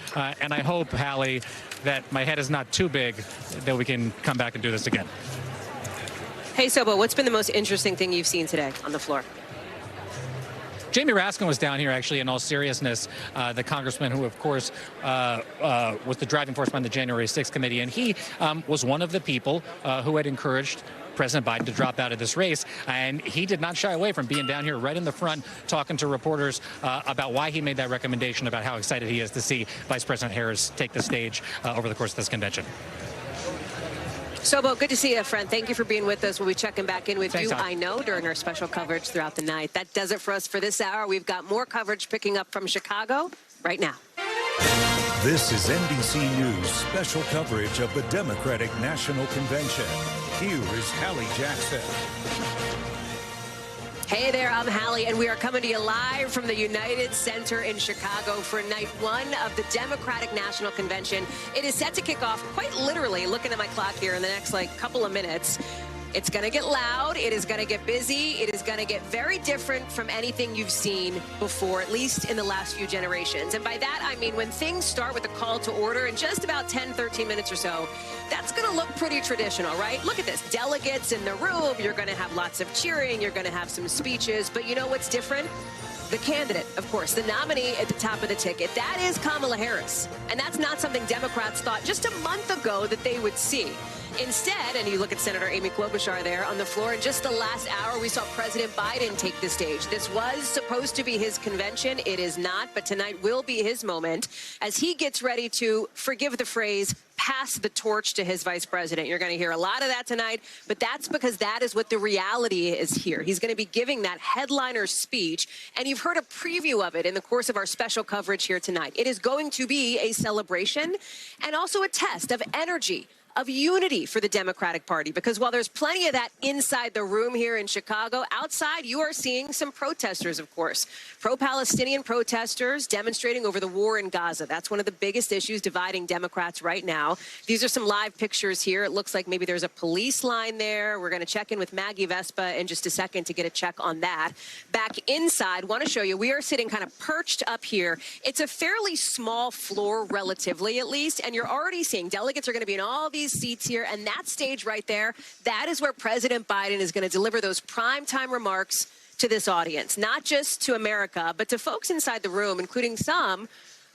And I hope, Hallie, that my head is not too big, that we can come back and do this again. Hey, Sobo, what's been the most interesting thing you've seen today on the floor? Jamie Raskin was down here, actually, in all seriousness, the congressman who, of course, was the driving force behind the January 6th committee. And he was one of the people who had encouraged President Biden to drop out of this race, and he did not shy away from being down here right in the front talking to reporters about why he made that recommendation, about how excited he is to see Vice President Harris take the stage over the course of this convention. Sobo, good to see you, friend. Thank you for being with us. We'll be checking back in with Thanks, you, Tom. I know, during our special coverage throughout the night. That does it for us for this hour. We've got more coverage picking up from Chicago right now. This is NBC News special coverage of the Democratic National Convention. Here is Hallie Jackson. Hey there, I'm Hallie, and we are coming to you live from the United Center in Chicago for night 1 of the Democratic National Convention. It is set to kick off, quite literally, looking at my clock here, in the next, couple of minutes. It's going to get loud. It is going to get busy. It is going to get very different from anything you've seen before, at least in the last few generations. And by that, I mean when things start with a call to order in just about 10, 13 minutes or so, that's going to look pretty traditional, right? Look at this. Delegates in the room. You're going to have lots of cheering. You're going to have some speeches. But you know what's different? The candidate, of course, the nominee at the top of the ticket. That is Kamala Harris. And that's not something Democrats thought just a month ago that they would see. Instead, and you look at Senator Amy Klobuchar there on the floor, in just the last hour, we saw President Biden take the stage. This was supposed to be his convention. It is not, but tonight will be his moment as he gets ready to, forgive the phrase, pass the torch to his vice president. You're going to hear a lot of that tonight, but that's because that is what the reality is here. He's going to be giving that headliner speech, and you've heard a preview of it in the course of our special coverage here tonight. It is going to be a celebration and also a test of energy, of unity for the Democratic Party, because while there's plenty of that inside the room here in Chicago, outside you are seeing some protesters, of course. Pro-Palestinian protesters demonstrating over the war in Gaza. That's one of the biggest issues dividing Democrats right now. These are some live pictures here. It looks like maybe there's a police line there. We're going to check in with Maggie Vespa in just a second to get a check on that. Back inside, want to show you, we are sitting kind of perched up here. It's a fairly small floor, relatively at least, and you're already seeing delegates are going to be in all these seats here, and that stage right there, that is where President Biden is going to deliver those primetime remarks to this audience, not just to America, but to folks inside the room, including some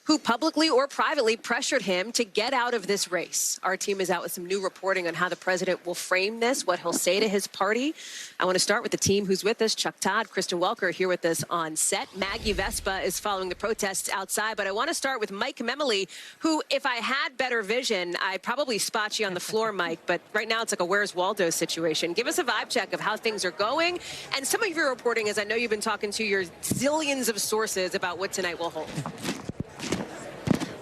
who publicly or privately pressured him to get out of this race. Our team is out with some new reporting on how the president will frame this, what he'll say to his party. I want to start with the team who's with us. Chuck Todd, Kristen Welker here with us on set. Maggie Vespa is following the protests outside, but I want to start with Mike Memoli, who, if I had better vision, I'd probably spot you on the floor, Mike, but right now it's like a Where's Waldo situation. Give us a vibe check of how things are going, and some of your reporting, as I know you've been talking to your zillions of sources about what tonight will hold.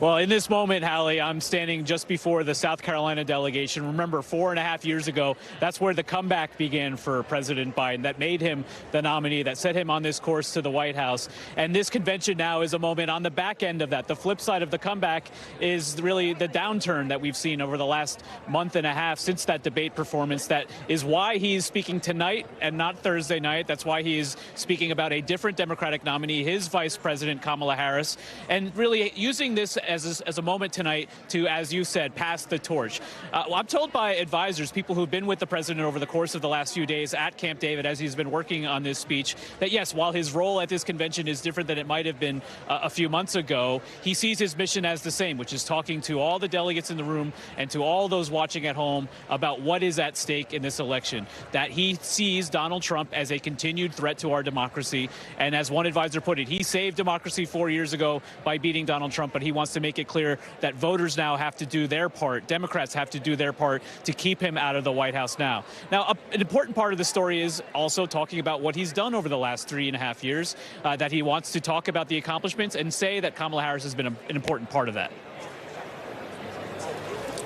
Well, in this moment, Hallie, I'm standing just before the South Carolina delegation. Remember, 4.5 years ago, that's where the comeback began for President Biden. That made him the nominee, that set him on this course to the White House. And this convention now is a moment on the back end of that. The flip side of the comeback is really the downturn that we've seen over the last month and a half since that debate performance. That is why he's speaking tonight and not Thursday night. That's why he is speaking about a different Democratic nominee, his Vice President, Kamala Harris, and really using this as a moment tonight to, as you said, pass the torch. I'm told by advisors, people who've been with the president over the course of the last few days at Camp David as he's been working on this speech, that yes, while his role at this convention is different than it might have been a few months ago, he sees his mission as the same, which is talking to all the delegates in the room and to all those watching at home about what is at stake in this election. That he sees Donald Trump as a continued threat to our democracy. And as one advisor put it, he saved democracy 4 years ago by beating Donald Trump, but he wants to make it clear that voters now have to do their part. Democrats have to do their part to keep him out of the White House now. Now, an important part of the story is also talking about what he's done over the last 3.5 years, that he wants to talk about the accomplishments and say that Kamala Harris has been an important part of that.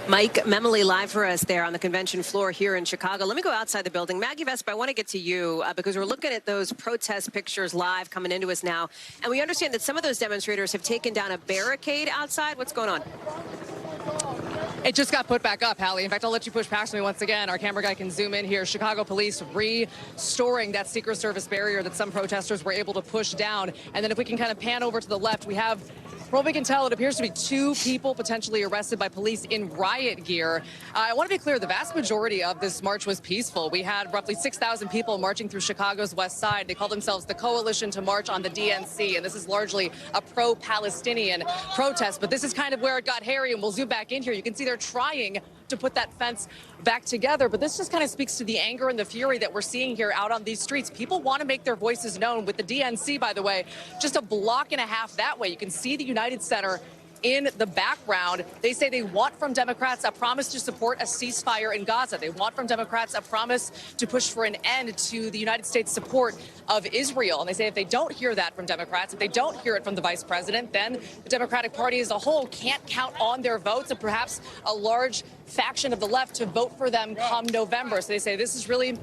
Mike Memoli live for us there on the convention floor here in Chicago. Let me go outside the building. Maggie Vespa, I want to get to you because we're looking at those protest pictures live coming into us now. And we understand that some of those demonstrators have taken down a barricade outside. What's going on? It just got put back up, Hallie. In fact, I'll let you push past me once again. Our camera guy can zoom in here. Chicago police restoring that Secret Service barrier that some protesters were able to push down. And then if we can kind of pan over to the left, we have, from what we can tell, it appears to be 2 people potentially arrested by police in riot gear. I want to be clear, the vast majority of this march was peaceful. We had roughly 6,000 people marching through Chicago's west side. They call themselves the Coalition to March on the DNC, and this is largely a pro-Palestinian protest. But this is kind of where it got hairy, and we'll zoom back in here. You can see they're trying to put that fence back together. But this just kind of speaks to the anger and the fury that we're seeing here out on these streets. People want to make their voices known. With the DNC, by the way, just a block and a half that way. You can see the United Center in the background. They say they want from Democrats a promise to support a ceasefire in Gaza. They want from Democrats a promise to push for an end to the United States support of Israel. And they say if they don't hear that from Democrats, if they don't hear it from the vice president, then the Democratic Party as a whole can't count on their votes and perhaps a large faction of the left to vote for them come November. So they say this is really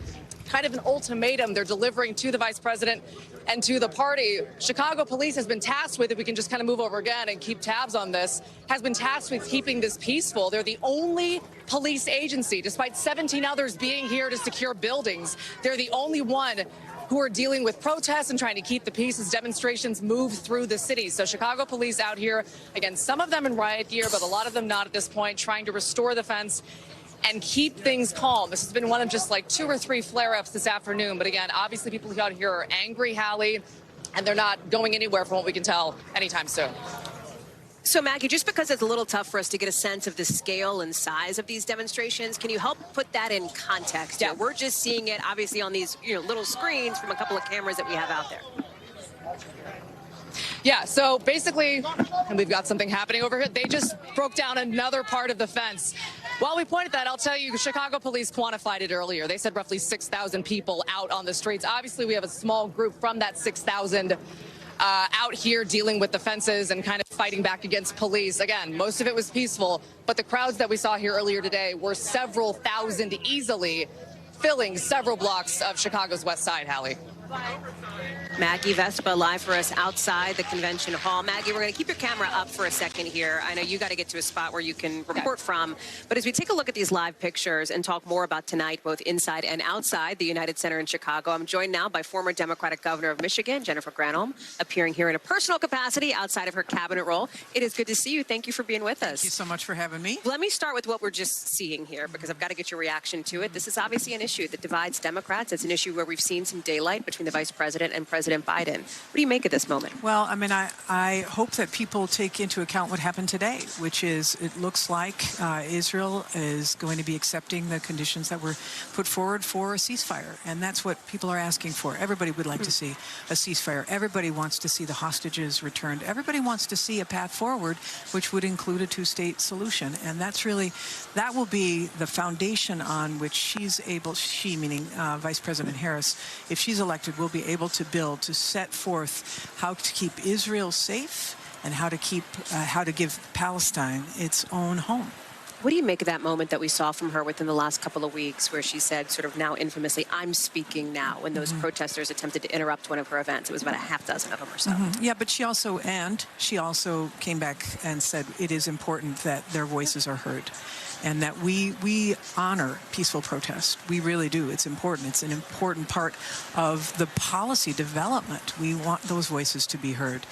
kind of an ultimatum they're delivering to the vice president and to the party. Chicago police has been tasked with, if we can just kind of move over again and keep tabs on this, has been tasked with keeping this peaceful. They're the only police agency, despite 17 others being here to secure buildings, they're the only one who are dealing with protests and trying to keep the peace as demonstrations move through the city. So Chicago police out here, again, some of them in riot gear, but a lot of them not at this point, trying to restore the fence and keep things calm. This has been one of just like 2 or 3 flare-ups this afternoon. But again, obviously people out here are angry, Hallie, and they're not going anywhere from what we can tell anytime soon. So, Maggie, just because it's a little tough for us to get a sense of the scale and size of these demonstrations, can you help put that in context? Yeah. We're just seeing it, obviously, on these little screens from a couple of cameras that we have out there. Yeah, so basically, and we've got something happening over here, they just broke down another part of the fence. While we pointed that, I'll tell you, Chicago police quantified it earlier. They said roughly 6,000 people out on the streets. Obviously, we have a small group from that 6,000 out here dealing with the fences and kind of fighting back against police. Again, most of it was peaceful, but the crowds that we saw here earlier today were several thousand easily, filling several blocks of Chicago's west side, Hallie. Maggie Vespa live for us outside the convention hall. Maggie, we're going to keep your camera up for a second here. I know you got to get to a spot where you can report from. But as we take a look at these live pictures and talk more about tonight, both inside and outside the United Center in Chicago, I'm joined now by former Democratic Governor of Michigan, Jennifer Granholm, appearing here in a personal capacity outside of her cabinet role. It is good to see you. Thank you for being with us. Thank you so much for having me. Let me start with what we're just seeing here, because I've got to get your reaction to it. This is obviously an issue that divides Democrats. It's an issue where we've seen some daylight between the vice president and President Biden. What do you make of this moment? Well, I mean, I hope that people take into account what happened today, which is it looks like Israel is going to be accepting the conditions that were put forward for a ceasefire. And that's what people are asking for. Everybody would like to see a ceasefire. Everybody wants to see the hostages returned. Everybody wants to see a path forward, which would include a 2-state solution. And that's really, that will be the foundation on which she's able, she meaning Vice President Harris, if she's elected, will be able to build, to set forth how to keep Israel safe and how to give Palestine its own home. What do you make of that moment that we saw from her within the last couple of weeks where she said, sort of now infamously, I'm speaking now, when those protesters attempted to interrupt one of her events? It was about a half dozen of them or so. Yeah, but she also came back and said it is important that their voices are heard and that we honor peaceful protest. We really do. It's important. It's an important part of the policy development. We want those voices to be heard.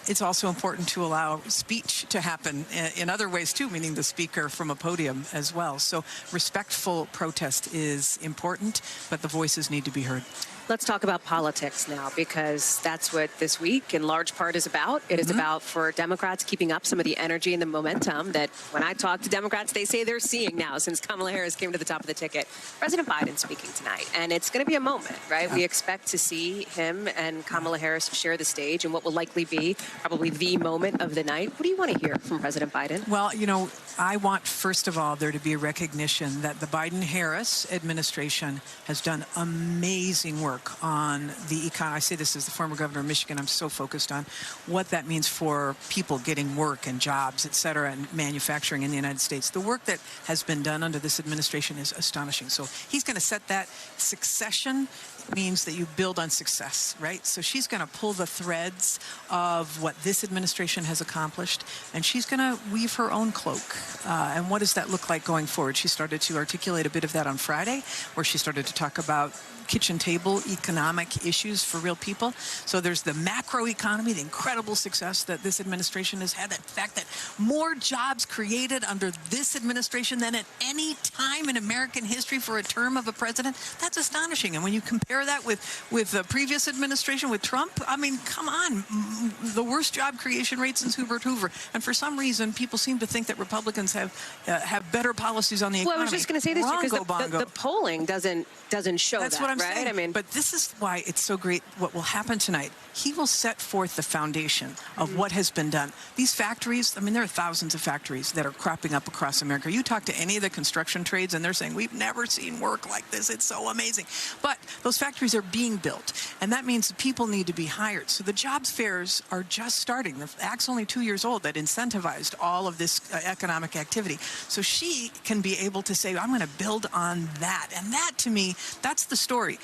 It's also important to allow speech to happen in other ways too, meaning the speaker from a podium as well. So respectful protest is important, but the voices need to be heard. Let's talk about politics now, because that's what this week in large part is about. It is about, for Democrats, keeping up some of the energy and the momentum that when I talk to Democrats, they say they're seeing now since Kamala Harris came to the top of the ticket. President Biden speaking tonight, and it's going to be a moment, right? We expect to see him and Kamala Harris share the stage in what will likely be probably the moment of the night. What do you want to hear from President Biden? Well, you know, I want, first of all, there to be a recognition that the Biden-Harris administration has done amazing work on the economy. I say this as the former governor of Michigan. I'm so focused on what that means for people getting work and jobs, et cetera, and manufacturing in the United States. The work that has been done under this administration is astonishing. So he's going to set that. Succession means that you build on success, right? So she's going to pull the threads of what this administration has accomplished, and she's going to weave her own cloak. And what does that look like going forward? She started to articulate a bit of that on Friday, where she started to talk about kitchen table economic issues for real people. So there's the macro economy, the incredible success that this administration has had, the fact that more jobs created under this administration than at any time in American history for a term of a president. That's astonishing. And when you compare that with the previous administration, with Trump, I mean, come on, the worst job creation rate since Hubert Hoover. And for some reason, people seem to think that Republicans have better policies on the economy. Well, I was just going to say this because the polling doesn't show That's that. What I'm right? saying. I mean, but this is why it's so great what will happen tonight. He will set forth the foundation of what has been done. These factories, I mean, there are thousands of factories that are cropping up across America. You talk to any of the construction trades and they're saying, we've never seen work like this. It's so amazing. But those factories are being built, and that means people need to be hired. So the jobs fairs are just starting. The Act's only 2 years old that incentivized all of this economic activity. So she can be able to say, I'm going to build on that. And that, to me, that's the story.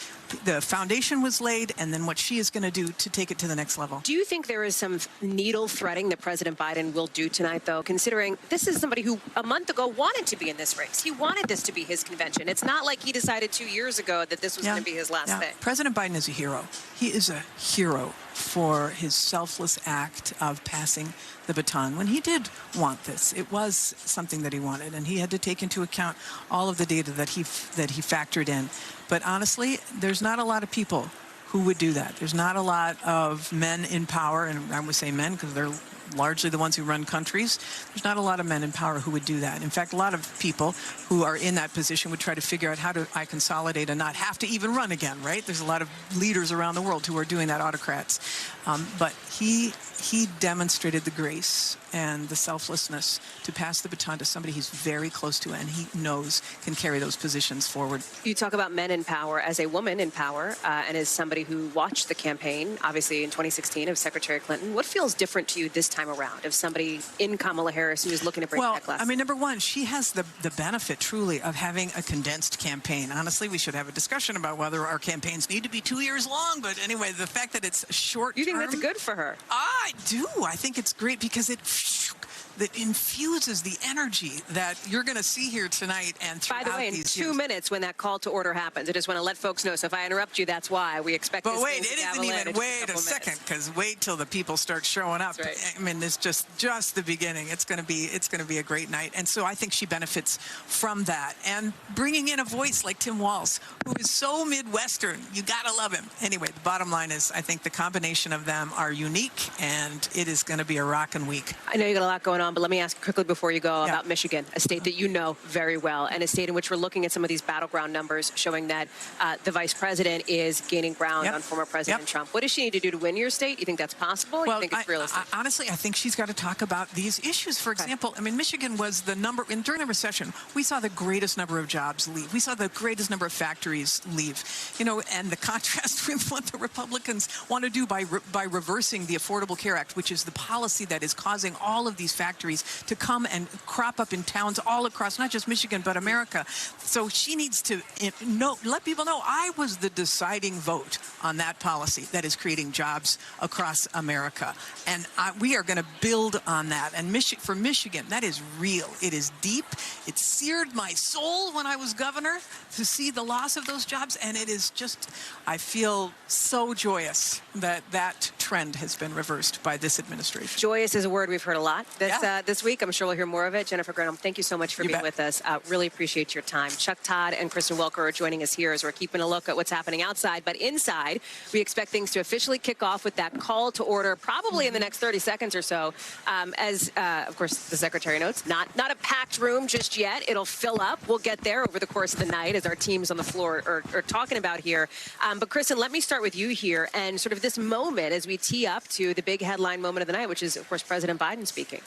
The foundation was laid, and then what she is going to do to take it to the next level. Do you think there is some needle threading that President Biden will do tonight, though, considering this is somebody who a month ago wanted to be in this race? He wanted this to be his convention. It's not like he decided 2 years ago that this was going to be his last thing. President Biden is a hero. He is a hero for his selfless act of passing the baton. When he did want this, it was something that he wanted, and he had to take into account all of the data that he factored in. But honestly, there's not a lot of people who would do that. There's not a lot of men in power, and I would say men because they're largely the ones who run countries. There's not a lot of men in power who would do that. In fact, a lot of people who are in that position would try to figure out how do I consolidate and not have to even run again, right? There's a lot of leaders around the world who are doing that, autocrats. But he demonstrated the grace and the selflessness to pass the baton to somebody he's very close to and he knows can carry those positions forward. You talk about men in power. As a woman in power and as somebody who watched the campaign, obviously in 2016 of Secretary Clinton, what feels different to you this time around of somebody in Kamala Harris who is looking to break that glass? I mean, number one, she has the benefit truly of having a condensed campaign. Honestly, we should have a discussion about whether our campaigns need to be 2 years long. But anyway, the fact that it's short You think that's good for her? I do. I think it's great because it infuses the energy that you're going to see here tonight and throughout. By the way, in 2 minutes when that call to order happens, I just want to let folks know. So if I interrupt you, that's why we expect. But wait, it isn't even. Wait a second, because wait till the people start showing up. Right. I mean, it's just the beginning. It's going to be a great night, and so I think she benefits from that and bringing in a voice like Tim Walz, who is so Midwestern. You got to love him. Anyway, the bottom line is, I think the combination of them are unique, and it is going to be a rockin' week. I know you got a lot going on, but let me ask quickly before you go about Michigan, a state that you know very well, and a state in which we're looking at some of these battleground numbers showing that the vice president is gaining ground on former President Trump. What does she need to do to win your state? You think that's possible? Well, you think it's realistic? Honestly, I think she's got to talk about these issues. For example, I mean, Michigan was the number, and during the recession, we saw the greatest number of jobs leave. We saw the greatest number of factories leave. You know, and the contrast with what the Republicans want to do by reversing the Affordable Care Act, which is the policy that is causing all of these factories to come and crop up in towns all across, not just Michigan, but America. So she needs to let people know I was the deciding vote on that policy that is creating jobs across America. And we are going to build on that. And for Michigan, that is real. It is deep. It seared my soul when I was governor to see the loss of those jobs. And it is just, I feel so joyous that that trend has been reversed by this administration. Joyous is a word we've heard a lot this week. I'm sure we'll hear more of it. Jennifer Granholm, thank you so much for being with us. Really appreciate your time. Chuck Todd and Kristen Welker are joining us here as we're keeping a look at what's happening outside. But inside, we expect things to officially kick off with that call to order probably in the next 30 seconds or so. Of course, the secretary notes, not a packed room just yet. It'll fill up. We'll get there over the course of the night as our teams on the floor are talking about here. But Kristen, let me start with you here and sort of this moment as we tee up to the big headline moment of the night, which is, of course, President Biden speaking.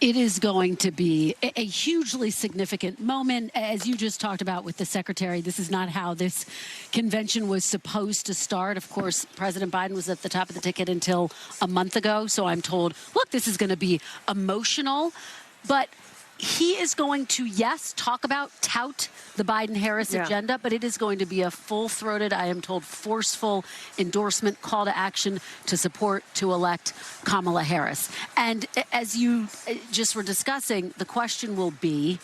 It is going to be a hugely significant moment. As you just talked about with the secretary, this is not how this convention was supposed to start. Of course, President Biden was at the top of the ticket until a month ago. So I'm told, look, this is going to be emotional. But he is going to, yes, tout the Biden-Harris agenda, but it is going to be a full-throated, I am told, forceful endorsement, call to action to support, to elect Kamala Harris. And as you just were discussing, the question will be,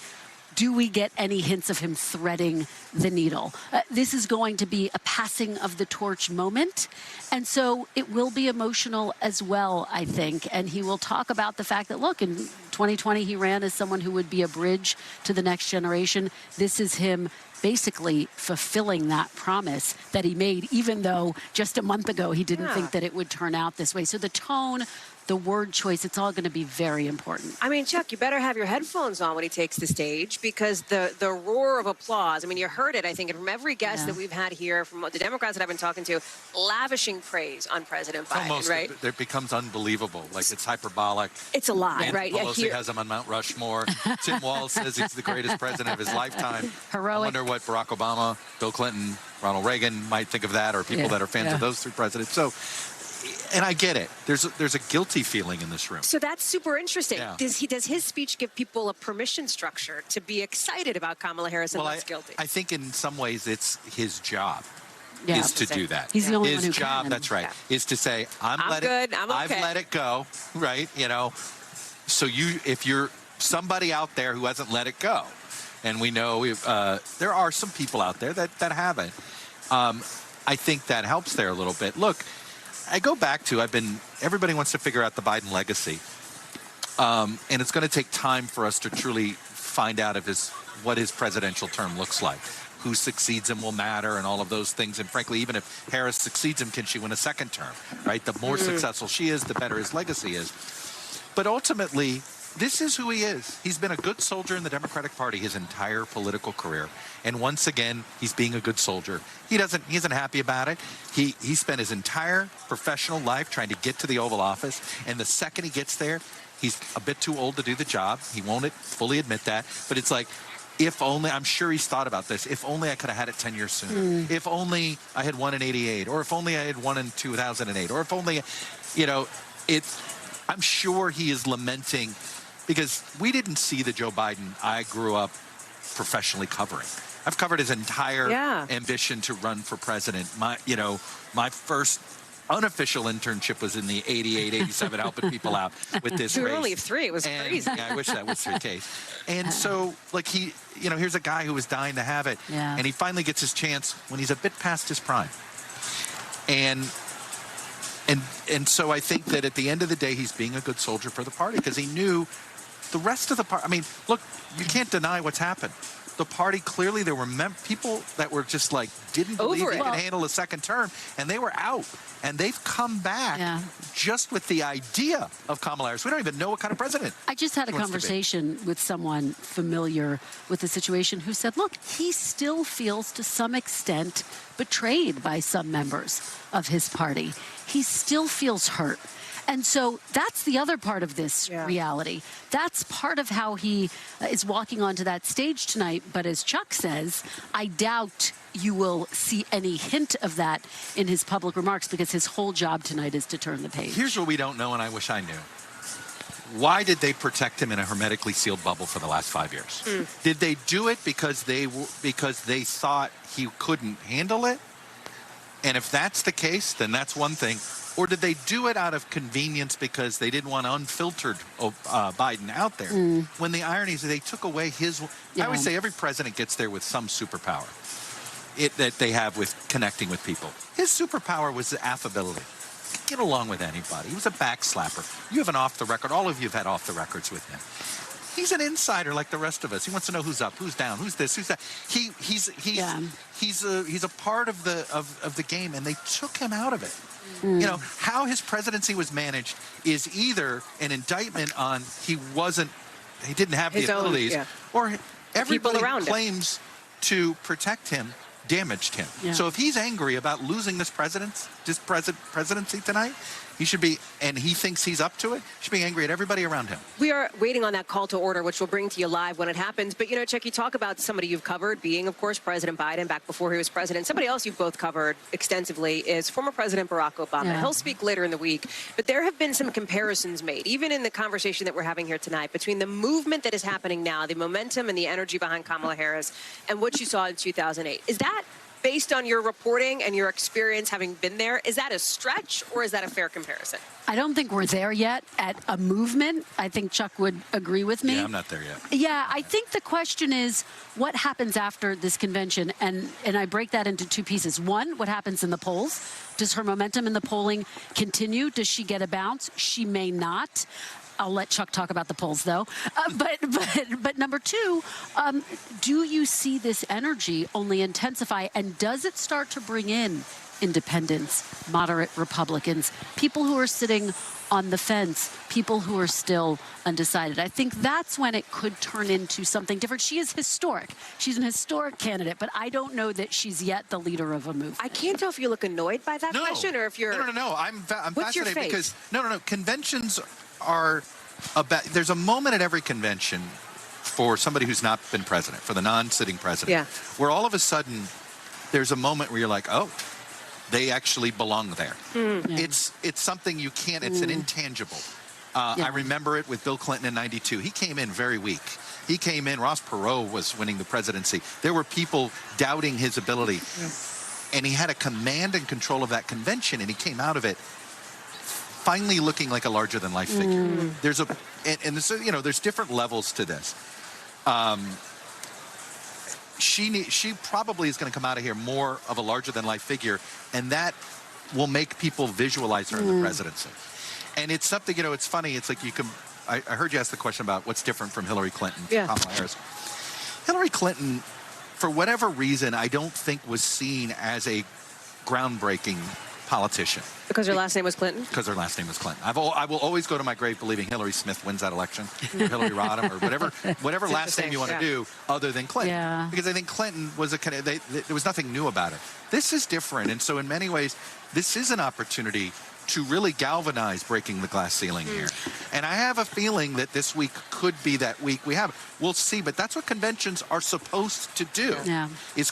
do we get any hints of him threading the needle? This is going to be a passing of the torch moment. And so it will be emotional as well, I think. And he will talk about the fact that, look, in 2020, he ran as someone who would be a bridge to the next generation. This is him basically fulfilling that promise that he made, even though just a month ago he didn't think that it would turn out this way. So the tone, the word choice, it's all going to be very important. I mean, Chuck, you better have your headphones on when he takes the stage because the roar of applause, I mean, you heard it, I think, from every guest that we've had here, from the Democrats that I've been talking to, lavishing praise on President Biden, almost, right? It becomes unbelievable. Like, it's hyperbolic. It's a lot, Nancy right? Pelosi has him on Mount Rushmore. Tim Walz says he's the greatest president of his lifetime. Heroic. I wonder what Barack Obama, Bill Clinton, Ronald Reagan might think of that, or people that are fans of those three presidents. So, and I get it. There's a guilty feeling in this room. So that's super interesting. Yeah. Does his speech give people a permission structure to be excited about Kamala Harris and less guilty? I think in some ways it's his job. Is to do that. He's the only one who His job, can. that's right, is to say, I'm good, I'm okay. I've let it go, right? You know, so if you're somebody out there who hasn't let it go, and we know there are some people out there that haven't, I think that helps there a little bit. Look, I go back to, everybody wants to figure out the Biden legacy. And it's going to take time for us to truly find out what his presidential term looks like. Who succeeds him will matter and all of those things. And frankly, even if Harris succeeds him, can she win a second term, right? The more successful she is, the better his legacy is. But ultimately, this is who he is. He's been a good soldier in the Democratic Party his entire political career. And once again, he's being a good soldier. He isn't happy about it. He spent his entire professional life trying to get to the Oval Office. And the second he gets there, he's a bit too old to do the job. He won't fully admit that. But it's like, if only, I'm sure he's thought about this, if only I could have had it 10 years sooner. If only I had won in 88, or if only I had won in 2008, or if only, I'm sure he is lamenting, because we didn't see the Joe Biden I grew up professionally covering. I've covered his entire ambition to run for president. My first unofficial internship was in the 88, 87, helping people out with this race. You were only 3. It was crazy. Yeah, I wish that was the case. And so, here's a guy who was dying to have it. Yeah. And he finally gets his chance when he's a bit past his prime. And so I think that at the end of the day, he's being a good soldier for the party because he knew the rest of the party. I mean, look, you can't deny what's happened. the party, clearly there were people that were just like, didn't believe they could handle a second term, and they were out. And they've come back just with the idea of Kamala Harris. We don't even know what kind of president. I just had a conversation with someone familiar with the situation who said, look, he still feels to some extent betrayed by some members of his party. He still feels hurt. And so that's the other part of this reality. That's part of how he is walking onto that stage tonight. But as Chuck says, I doubt you will see any hint of that in his public remarks, because his whole job tonight is to turn the page. Here's what we don't know, and I wish I knew. Why did they protect him in a hermetically sealed bubble for the last 5 years? Did they do it because they thought he couldn't handle it? And if that's the case, then that's one thing. Or did they do it out of convenience because they didn't want unfiltered Biden out there? When the irony is they took away his... I always say every president gets there with some superpower that they have with connecting with people. His superpower was the affability. Get along with anybody. He was a backslapper. You have an off-the-record. All of you have had off-the-records with him. He's an insider like the rest of us. He wants to know who's up, who's down, who's this, who's that. He's a part of the game, and they took him out of it. You know, how his presidency was managed is either an indictment on he didn't have the abilities, or everybody who claims to protect him damaged him. So if he's angry about losing this presidency tonight, he should be, and he thinks he's up to it, he should be angry at everybody around him. We are waiting on that call to order, which we'll bring to you live when it happens. But, you know, Chuck, you talk about somebody you've covered being, of course, President Biden back before he was president. Somebody else you've both covered extensively is former President Barack Obama. He'll speak later in the week. But there have been some comparisons made, even in the conversation that we're having here tonight, between the movement that is happening now, the momentum and the energy behind Kamala Harris, and what you saw in 2008. Is that, based on your reporting and your experience having been there, is that a stretch or is that a fair comparison? I don't think we're there yet at a movement. I think Chuck would agree with me. Yeah, I'm not there yet. Yeah, I think the question is what happens after this convention, and I break that into two pieces. One, what happens in the polls? Does her momentum in the polling continue? Does she get a bounce? She may not. I'll let Chuck talk about the polls, though. But number two, do you see this energy only intensify? And does it start to bring in independents, moderate Republicans, people who are sitting on the fence, people who are still undecided? I think that's when it could turn into something different. She is historic. She's an historic candidate, but I don't know that she's yet the leader of a movement. I can't tell if you look annoyed by that question or if you're... No. I'm What's your fascinated faith? because... No. Conventions are about... There's a moment at every convention for somebody who's not been president, for the non-sitting president, where all of a sudden there's a moment where you're like, oh, they actually belong there. It's something you can't, it's an intangible. I remember it with Bill Clinton in '92. He came in very weak. He came in, Ross Perot was winning the presidency. There were people doubting his ability. And he had a command and control of that convention, and he came out of it finally looking like a larger-than-life figure. There's there's different levels to this. She probably is going to come out of here more of a larger-than-life figure, and that will make people visualize her in the presidency. And it's something, it's funny. It's like I heard you ask the question about what's different from Hillary Clinton to Kamala Harris. Hillary Clinton, for whatever reason, I don't think was seen as a groundbreaking politician. Because her last name was Clinton? Because her last name was Clinton. I will always go to my grave believing Hillary Smith wins that election, or Hillary Rodham, or whatever last name you want to do other than Clinton. Because I think Clinton was there was nothing new about it. This is different, and so in many ways, this is an opportunity to really galvanize breaking the glass ceiling here. And I have a feeling that this week could be that week. We'll see, but that's what conventions are supposed to do, is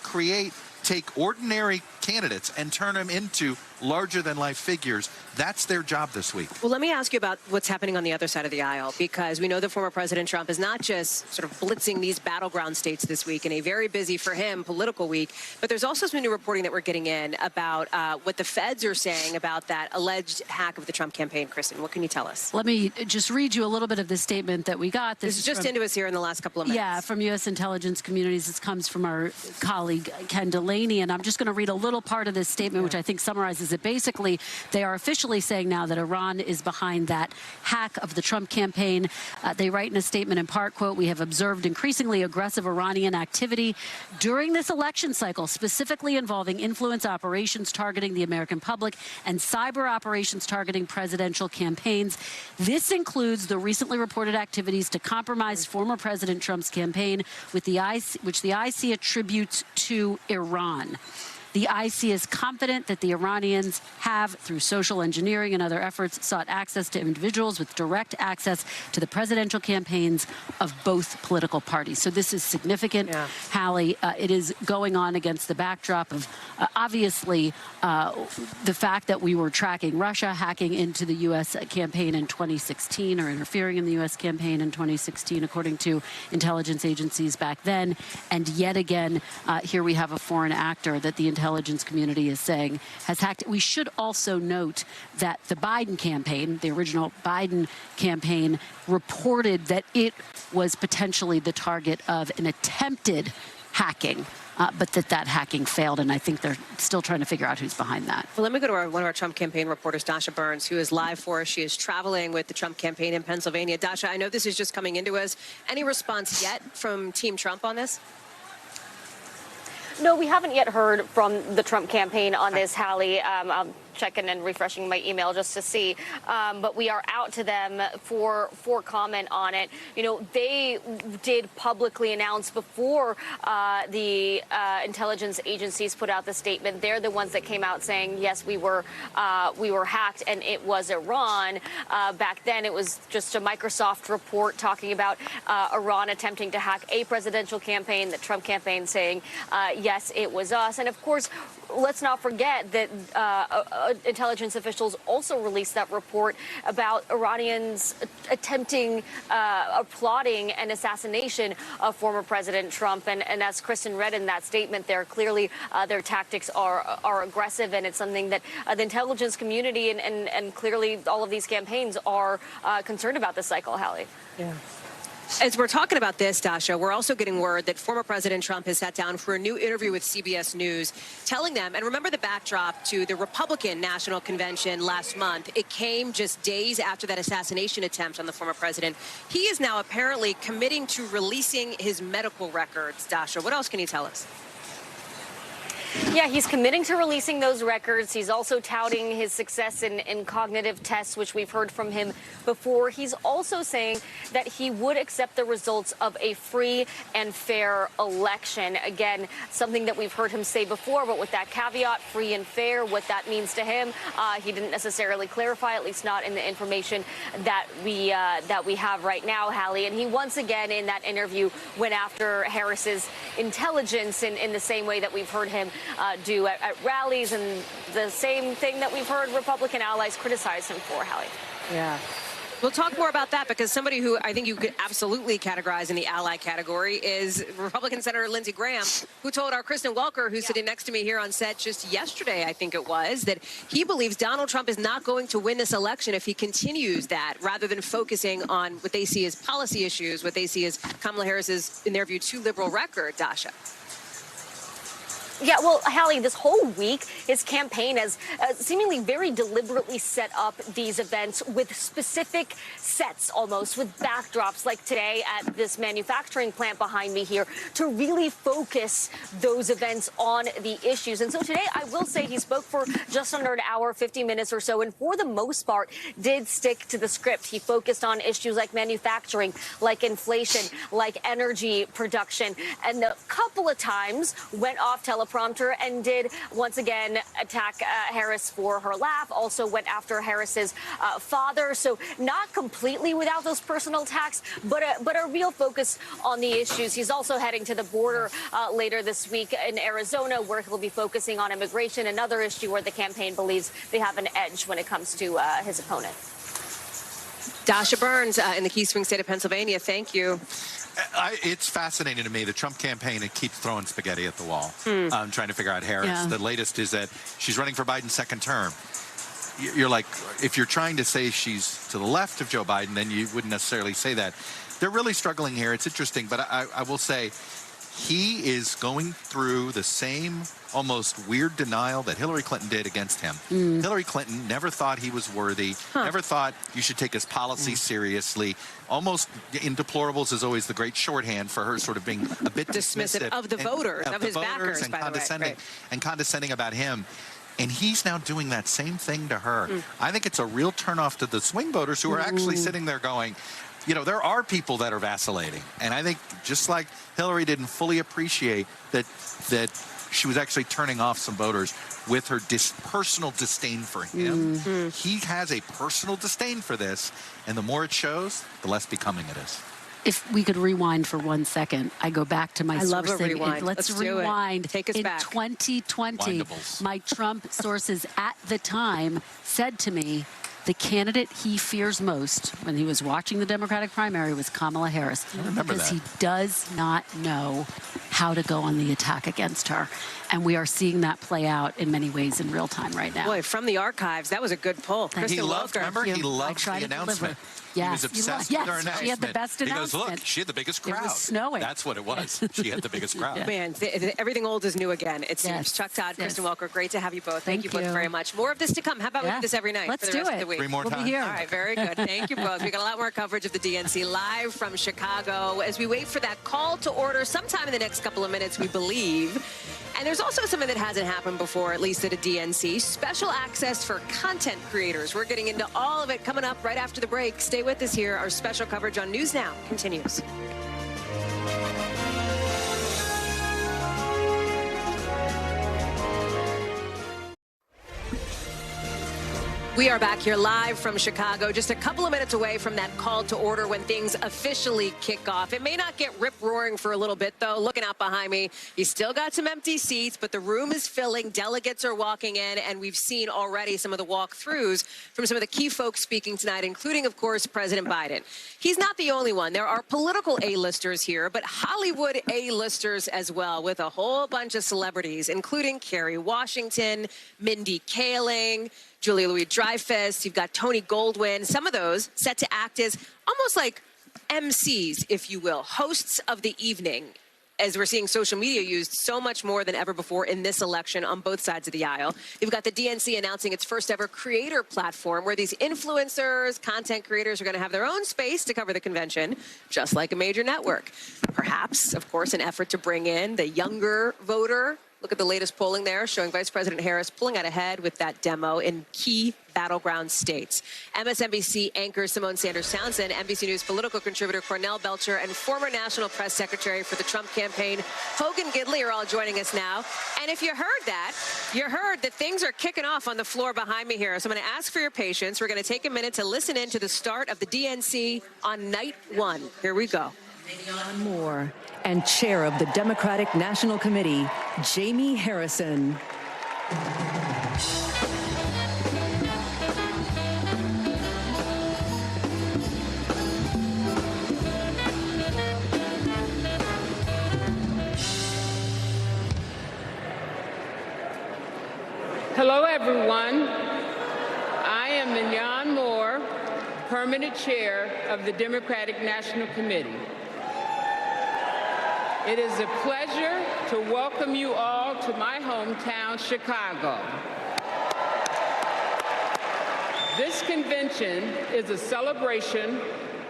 take ordinary candidates and turn them into larger-than-life figures. That's their job this week. Well, let me ask you about what's happening on the other side of the aisle, because we know that former President Trump is not just sort of blitzing these battleground states this week in a very busy, for him, political week, but there's also some new reporting that we're getting in about what the feds are saying about that alleged hack of the Trump campaign. Kristen, what can you tell us? Let me just read you a little bit of this statement that we got. This is just into us here in the last couple of minutes. Yeah, from U.S. intelligence communities. This comes from our colleague, Ken Delaney, and I'm just going to read a little part of this statement, which I think summarizes is that basically they are officially saying now that Iran is behind that hack of the Trump campaign. They write in a statement in part, quote, "We have observed increasingly aggressive Iranian activity during this election cycle, specifically involving influence operations targeting the American public and cyber operations targeting presidential campaigns. This includes the recently reported activities to compromise former President Trump's campaign, which the IC attributes to Iran. The IC is confident that the Iranians have, through social engineering and other efforts, sought access to individuals with direct access to the presidential campaigns of both political parties." So this is significant, Hallie. It is going on against the backdrop of, obviously, the fact that we were tracking Russia hacking into the U.S. campaign in 2016 or interfering in the U.S. campaign in 2016, according to intelligence agencies back then. And yet again, here we have a foreign actor that the intelligence community is saying has hacked. We should also note that the Biden campaign, the original Biden campaign, reported that it was potentially the target of an attempted hacking, but that hacking failed, and I think they're still trying to figure out who's behind that. Well, let me go to one of our Trump campaign reporters, Dasha Burns, who is live for us. She is traveling with the Trump campaign in Pennsylvania. Dasha, I know this is just coming into us. Any response yet from Team Trump on this? No, we haven't yet heard from the Trump campaign on this, Hallie. I'm checking and refreshing my email just to see. But we are out to them for comment on it. You know, they did publicly announce before the intelligence agencies put out the statement. They're the ones that came out saying, yes, we were hacked and it was Iran. Back then, it was just a Microsoft report talking about Iran attempting to hack a presidential campaign, the Trump campaign saying, yes, it was us. And of course, let's not forget that intelligence officials also released that report about Iranians attempting or plotting an assassination of former President Trump. And as Kristen read in that statement there, clearly their tactics are aggressive, and it's something that the intelligence community and clearly all of these campaigns are concerned about this cycle, Hallie. Yeah. As we're talking about this, Dasha, we're also getting word that former President Trump has sat down for a new interview with CBS News, telling them, and remember the backdrop to the Republican National Convention last month. It came just days after that assassination attempt on the former president. He is now apparently committing to releasing his medical records. Dasha, what else can you tell us? Yeah, he's committing to releasing those records. He's also touting his success in cognitive tests, which we've heard from him before. He's also saying that he would accept the results of a free and fair election. Again, something that we've heard him say before, but with that caveat, free and fair, what that means to him, he didn't necessarily clarify, at least not in the information that we have right now, Hallie. And he once again in that interview went after Harris's intelligence in the same way that we've heard him do at rallies, and the same thing that we've heard Republican allies criticize him for, Hallie. Yeah. We'll talk more about that, because somebody who I think you could absolutely categorize in the ally category is Republican Senator Lindsey Graham, who told our Kristen Welker, who's sitting next to me here on set just yesterday, I think it was, that he believes Donald Trump is not going to win this election if he continues that, rather than focusing on what they see as policy issues, what they see as Kamala Harris's, in their view, too liberal record. Dasha. Yeah, well, Hallie, this whole week, his campaign has seemingly very deliberately set up these events with specific sets, almost, with backdrops, like today at this manufacturing plant behind me here, to really focus those events on the issues. And so today, I will say he spoke for just under an hour, 50 minutes or so, and for the most part, did stick to the script. He focused on issues like manufacturing, like inflation, like energy production, and a couple of times went off teleprompter and did once again attack Harris for her laugh. Also went after Harris's father. So not completely without those personal attacks, but a real focus on the issues. He's also heading to the border later this week in Arizona, where he'll be focusing on immigration, another issue where the campaign believes they have an edge when it comes to his opponent. Dasha Burns in the Key Swing State of Pennsylvania. Thank you. It's fascinating to me. The Trump campaign, it keeps throwing spaghetti at the wall, trying to figure out Harris. Yeah. The latest is that she's running for Biden's second term. You're like, if you're trying to say she's to the left of Joe Biden, then you wouldn't necessarily say that. They're really struggling here. It's interesting, but I will say he is going through the same almost weird denial that Hillary Clinton did against him. Hillary Clinton never thought he was worthy, never thought you should take his policy seriously. Almost in deplorables is always the great shorthand for her sort of being a bit dismissive of the voters, of his backers, and by condescending, the way. and condescending about him. And he's now doing that same thing to her. I think it's a real turnoff to the swing voters who are actually sitting there going, you know, there are people that are vacillating. And I think just like Hillary didn't fully appreciate that she was actually turning off some voters with her personal disdain for him. He has a personal disdain for this, and the more it shows, the less becoming it is. If we could rewind for 1 second, I go back to my I love a sourcing. rewind. Let's rewind. Take us in back. 2020, my Trump sources at the time said to me, the candidate he fears most when he was watching the Democratic primary was Kamala Harris. Because he does not know how to go on the attack against her. And we are seeing that play out in many ways in real time right now. Boy, from the archives, that was a good pull. He loved, remember, he loved the announcement. He was obsessed with her announcement. She had the best announcement. He goes, look, she had the biggest crowd. It was snowing. That's what it was. She had the biggest crowd. Man, everything old is new again, it seems. Chuck Todd, Kristen Welker, great to have you both. Thank you both very much. More of this to come. How about we do this every night Let's for the do rest it. of the week? 3 more times. All right, very good. Thank you both. We got a lot more coverage of the DNC live from Chicago as we wait for that call to order sometime in the next couple of minutes, we believe. And there's also something that hasn't happened before, at least at a DNC, special access for content creators. We're getting into all of it coming up right after the break. Stay with us here. Our special coverage on News Now continues. We are back here live from Chicago, just a couple of minutes away from that call to order when things officially kick off. It may not get rip-roaring for a little bit, though. Looking out behind me, you still got some empty seats, but the room is filling. Delegates are walking in, and we've seen already some of the walkthroughs from some of the key folks speaking tonight, including, of course, President Biden. He's not the only one. There are political A-listers here, but Hollywood A-listers as well, with a whole bunch of celebrities, including Kerry Washington, Mindy Kaling, Julia Louis-Dreyfus, you've got Tony Goldwyn, some of those set to act as almost like MCs, if you will, hosts of the evening, as we're seeing social media used so much more than ever before in this election on both sides of the aisle. You've got the DNC announcing its first ever creator platform where these influencers, content creators are going to have their own space to cover the convention, just like a major network. Perhaps, of course, an effort to bring in the younger voter. Look at the latest polling there, showing Vice President Harris pulling out ahead with that demo in key battleground states. MSNBC anchor Simone Sanders Townsend, NBC News political contributor Cornell Belcher, and former National Press Secretary for the Trump campaign, Hogan Gidley, are all joining us now. And if you heard that, you heard that things are kicking off on the floor behind me here. So I'm going to ask for your patience. We're going to take a minute to listen in to the start of the DNC on night 1. Here we go. John Moore and chair of the Democratic National Committee, Jamie Harrison. Hello, everyone. I am John Moore, permanent chair of the Democratic National Committee. It is a pleasure to welcome you all to my hometown, Chicago. This convention is a celebration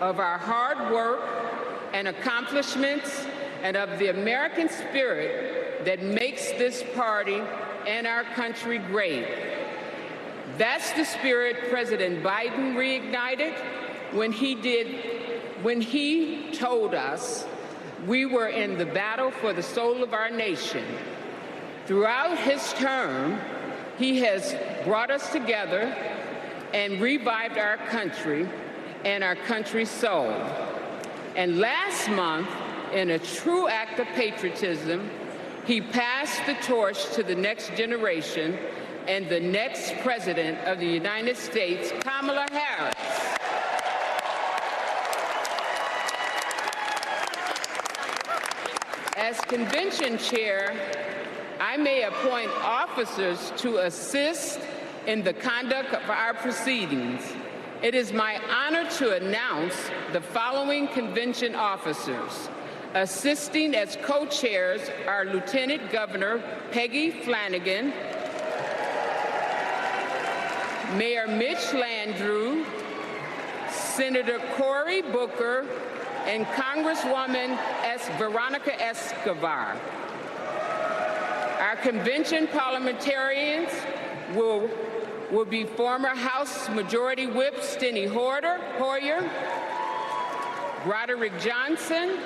of our hard work and accomplishments and of the American spirit that makes this party and our country great. That's the spirit President Biden reignited when he told us we were in the battle for the soul of our nation. Throughout his term, he has brought us together and revived our country and our country's soul. And last month, in a true act of patriotism, he passed the torch to the next generation and the next president of the United States, Kamala Harris. As convention chair, I may appoint officers to assist in the conduct of our proceedings. It is my honor to announce the following convention officers: Assisting as co-chairs are Lieutenant Governor Peggy Flanagan, Mayor Mitch Landrieu, Senator Cory Booker, and Congresswoman Veronica Escobar. Our convention parliamentarians will be former House Majority Whip Steny Hoyer, Broderick Johnson,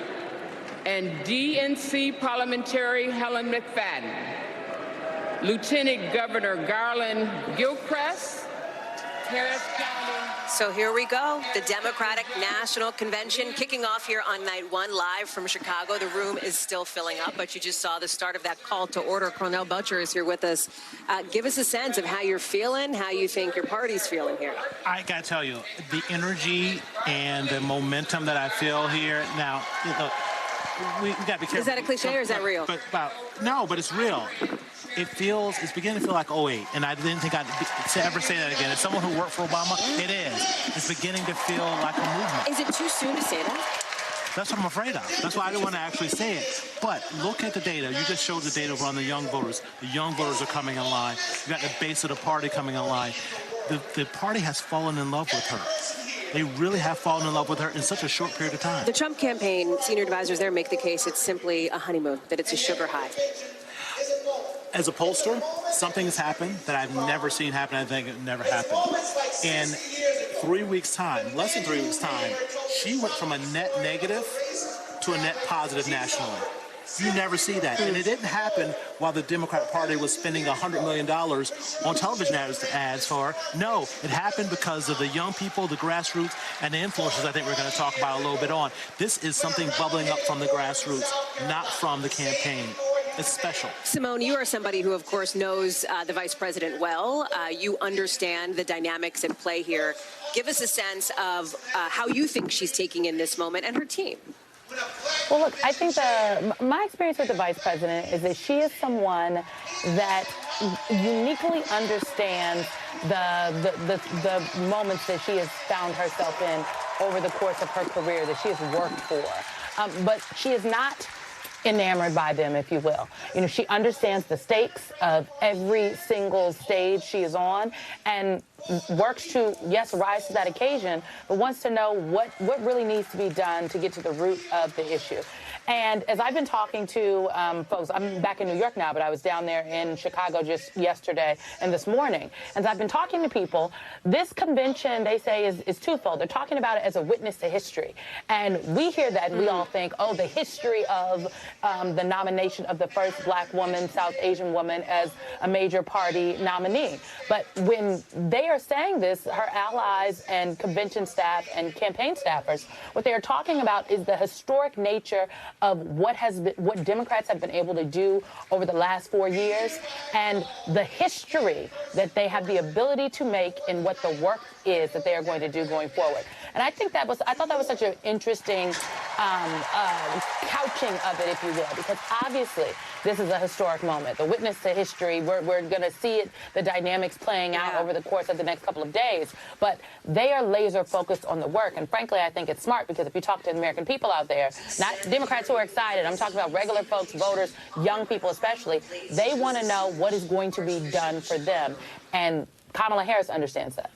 and DNC parliamentary Helen McFadden. Lieutenant Governor Garland Gilchrist, Harris County. So here we go. The Democratic National Convention kicking off here on night one, live from Chicago. The room is still filling up, but you just saw the start of that call to order. Cornell Butcher is here with us. Give us a sense of how you're feeling, how you think your party's feeling here. I got to tell you, the energy and the momentum that I feel here. Now, you know, we got to be careful. Is that a cliche or is that real? No, but it's real. It's beginning to feel like 08, and I didn't think I'd ever say that again. As someone who worked for Obama, it is. It's beginning to feel like a movement. Is it too soon to say that? That's what I'm afraid of. That's why I didn't want to actually say it. But look at the data. You just showed the data on the young voters. The young voters are coming in line. You got the base of the party coming in line. The party has fallen in love with her. They really have fallen in love with her in such a short period of time. The Trump campaign, senior advisors there make the case it's simply a honeymoon, that it's a sugar high. As a pollster, something has happened that I've never seen happen. I think it never happened. In 3 weeks' time, less than 3 weeks' time, she went from a net negative to a net positive nationally. You never see that. And it didn't happen while the Democrat Party was spending $100 million on television ads for her. No, it happened because of the young people, the grassroots, and the influencers I think we're going to talk about a little bit on. This is something bubbling up from the grassroots, not from the campaign. It's special. Simone, you are somebody who, of course, knows the vice president well. You understand the dynamics at play here. Give us a sense of how you think she's taking in this moment and her team. Well, look, I think my experience with the vice president is that she is someone that uniquely understands the moments that she has found herself in over the course of her career that she has worked for. But she is not enamored by them, if you will. You know, she understands the stakes of every single stage she is on and works to, yes, rise to that occasion, but wants to know what really needs to be done to get to the root of the issue. And as I've been talking to folks, I'm back in New York now, but I was down there in Chicago just yesterday and this morning. And as I've been talking to people, this convention, they say, is twofold. They're talking about it as a witness to history. And we hear that, and we all think, oh, the history of the nomination of the first black woman, South Asian woman, as a major party nominee. But when they are saying this, her allies and convention staff and campaign staffers, what they are talking about is the historic nature of what Democrats have been able to do over the last 4 years and the history that they have the ability to make in what the work is that they are going to do going forward. And I thought that was such an interesting couching of it, if you will, because obviously this is a historic moment. The witness to history, we're going to see it, the dynamics playing out over the course of the next couple of days. But they are laser focused on the work. And frankly, I think it's smart because if you talk to the American people out there, not Democrats who are excited, I'm talking about regular folks, voters, young people especially, they want to know what is going to be done for them. And Kamala Harris understands that.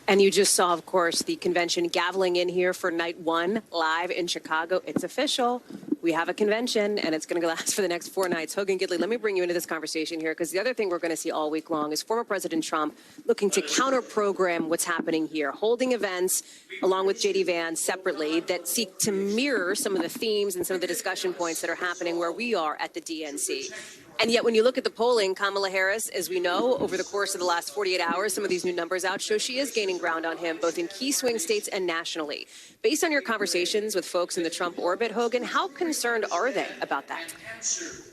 And you just saw, of course, the convention gaveling in here for night one, live in Chicago. It's official. We have a convention, and it's going to last for the next 4 nights. Hogan Gidley, let me bring you into this conversation here, because the other thing we're going to see all week long is former President Trump looking to counter-program what's happening here, holding events along with J.D. Vance separately that seek to mirror some of the themes and some of the discussion points that are happening where we are at the DNC. And yet, when you look at the polling, Kamala Harris, as we know, over the course of the last 48 hours, some of these new numbers out show she is gaining ground on him, both in key swing states and nationally. Based on your conversations with folks in the Trump orbit, Hogan, how concerned are they about that?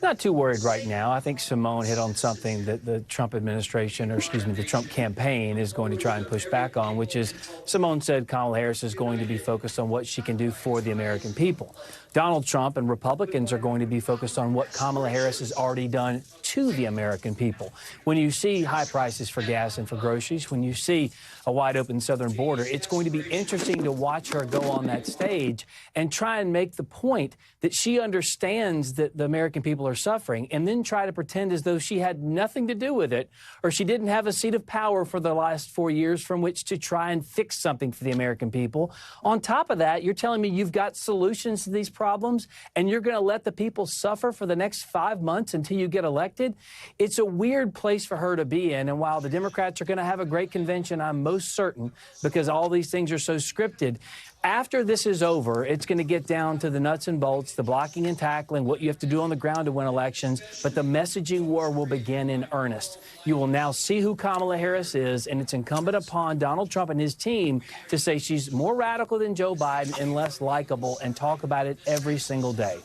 Not too worried right now. I think Simone hit on something that the Trump administration, or excuse me, the Trump campaign is going to try and push back on, which is Simone said Kamala Harris is going to be focused on what she can do for the American people. Donald Trump and Republicans are going to be focused on what Kamala Harris is already done to the American people. When you see high prices for gas and for groceries, when you see a wide open southern border, it's going to be interesting to watch her go on that stage and try and make the point that she understands that the American people are suffering, and then try to pretend as though she had nothing to do with it, or she didn't have a seat of power for the last 4 years from which to try and fix something for the American people. On top of that, you're telling me you've got solutions to these problems, and you're going to let the people suffer for the next 5 months until you get elected? It's a weird place for her to be in, and while the Democrats are going to have a great convention, I'm most certain, because all these things are so scripted, after this is over, it's going to get down to the nuts and bolts, the blocking and tackling, what you have to do on the ground to win elections, but the messaging war will begin in earnest. You will now see who Kamala Harris is, and it's incumbent upon Donald Trump and his team to say she's more radical than Joe Biden and less likable, and talk about it every single day.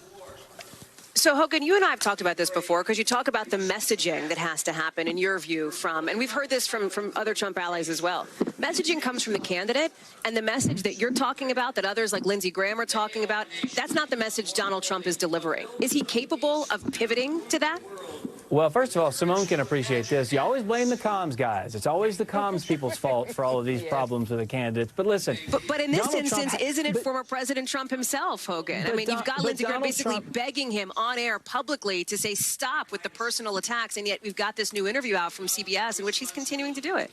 So, Hogan, you and I have talked about this before, because you talk about the messaging that has to happen, in your view, and we've heard this from other Trump allies as well. Messaging comes from the candidate, and the message that you're talking about, that others like Lindsey Graham are talking about, that's not the message Donald Trump is delivering. Is he capable of pivoting to that? Well, first of all, Simone can appreciate this. You always blame the comms guys. It's always the comms people's fault for all of these problems with the candidates. But listen. But in this instance, isn't it former President Trump himself, Hogan? I mean, you've got Lindsey Graham basically begging him on air publicly to say stop with the personal attacks, and yet we've got this new interview out from CBS in which he's continuing to do it.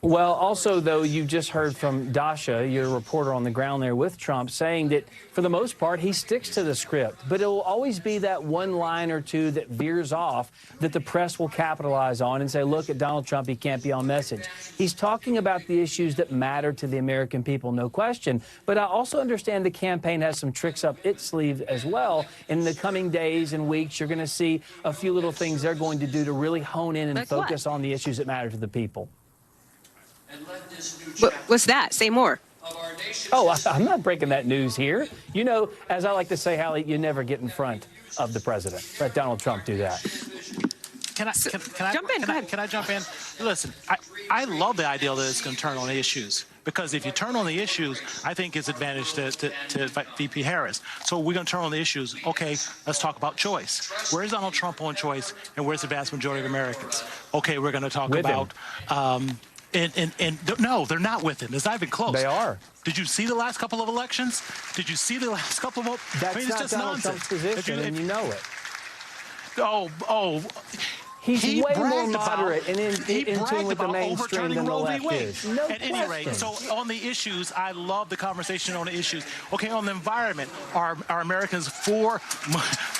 Well, also, though, you just heard from Dasha, your reporter on the ground there with Trump, saying that for the most part, he sticks to the script. But it will always be that one line or two that veers off that the press will capitalize on and say, look at Donald Trump, he can't be on message. He's talking about the issues that matter to the American people, no question. But I also understand the campaign has some tricks up its sleeve as well. In the coming days and weeks, you're going to see a few little things they're going to do to really hone in and focus on the issues that matter to the people. What's that? Say more. Oh, I'm not breaking that news here. You know, as I like to say, Hallie, you never get in front of the president. Let Donald Trump do that. Can I jump in? Can I jump in? Listen, I love the idea that it's going to turn on the issues. Because if you turn on the issues, I think it's advantage to VP Harris. So we're going to turn on the issues. Okay, let's talk about choice. Where's Donald Trump on choice, and where's the vast majority of Americans? Okay, we're going to talk about... no, they're not with him. It's not even close. They are. Did you see the last couple of elections? Did you see the last couple of... That's it's not just Donald nonsense. Trump's position, and you know it. He's way more moderate and in tune with the mainstream than the left is. No At any rate, so on the issues, I love the conversation on the issues. Okay, on the environment, are Americans for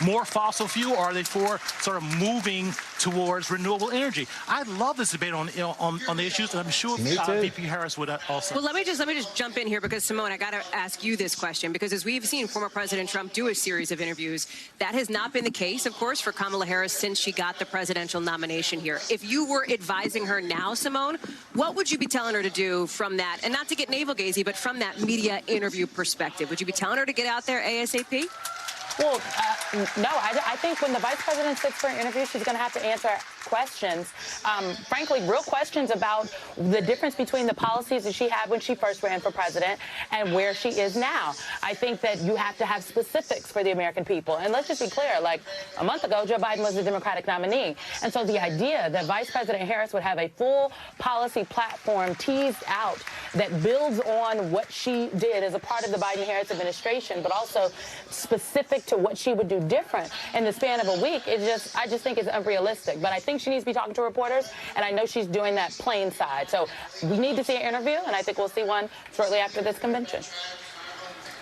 more fossil fuel, or are they for sort of moving towards renewable energy? I love this debate on the issues, and I'm sure VP Harris would also. Well, let me just jump in here, because Simone, I got to ask you this question, because as we've seen former President Trump do a series of interviews, that has not been the case, of course, for Kamala Harris since she got the presidential nomination here. If you were advising her now, Simone, what would you be telling her to do from that, and not to get navel-gazing, but from that media interview perspective? Would you be telling her to get out there ASAP? Well, no, I think when the vice president sits for an interview, she's going to have to answer questions, frankly, real questions about the difference between the policies that she had when she first ran for president and where she is now. I think that you have to have specifics for the American people. And let's just be clear, like a month ago, Joe Biden was the Democratic nominee. And so the idea that Vice President Harris would have a full policy platform teased out that builds on what she did as a part of the Biden-Harris administration, but also specific to what she would do different in the span of a week, I just think it's unrealistic. But I think she needs to be talking to reporters, and I know she's doing that plain side. So we need to see an interview, and I think we'll see one shortly after this convention.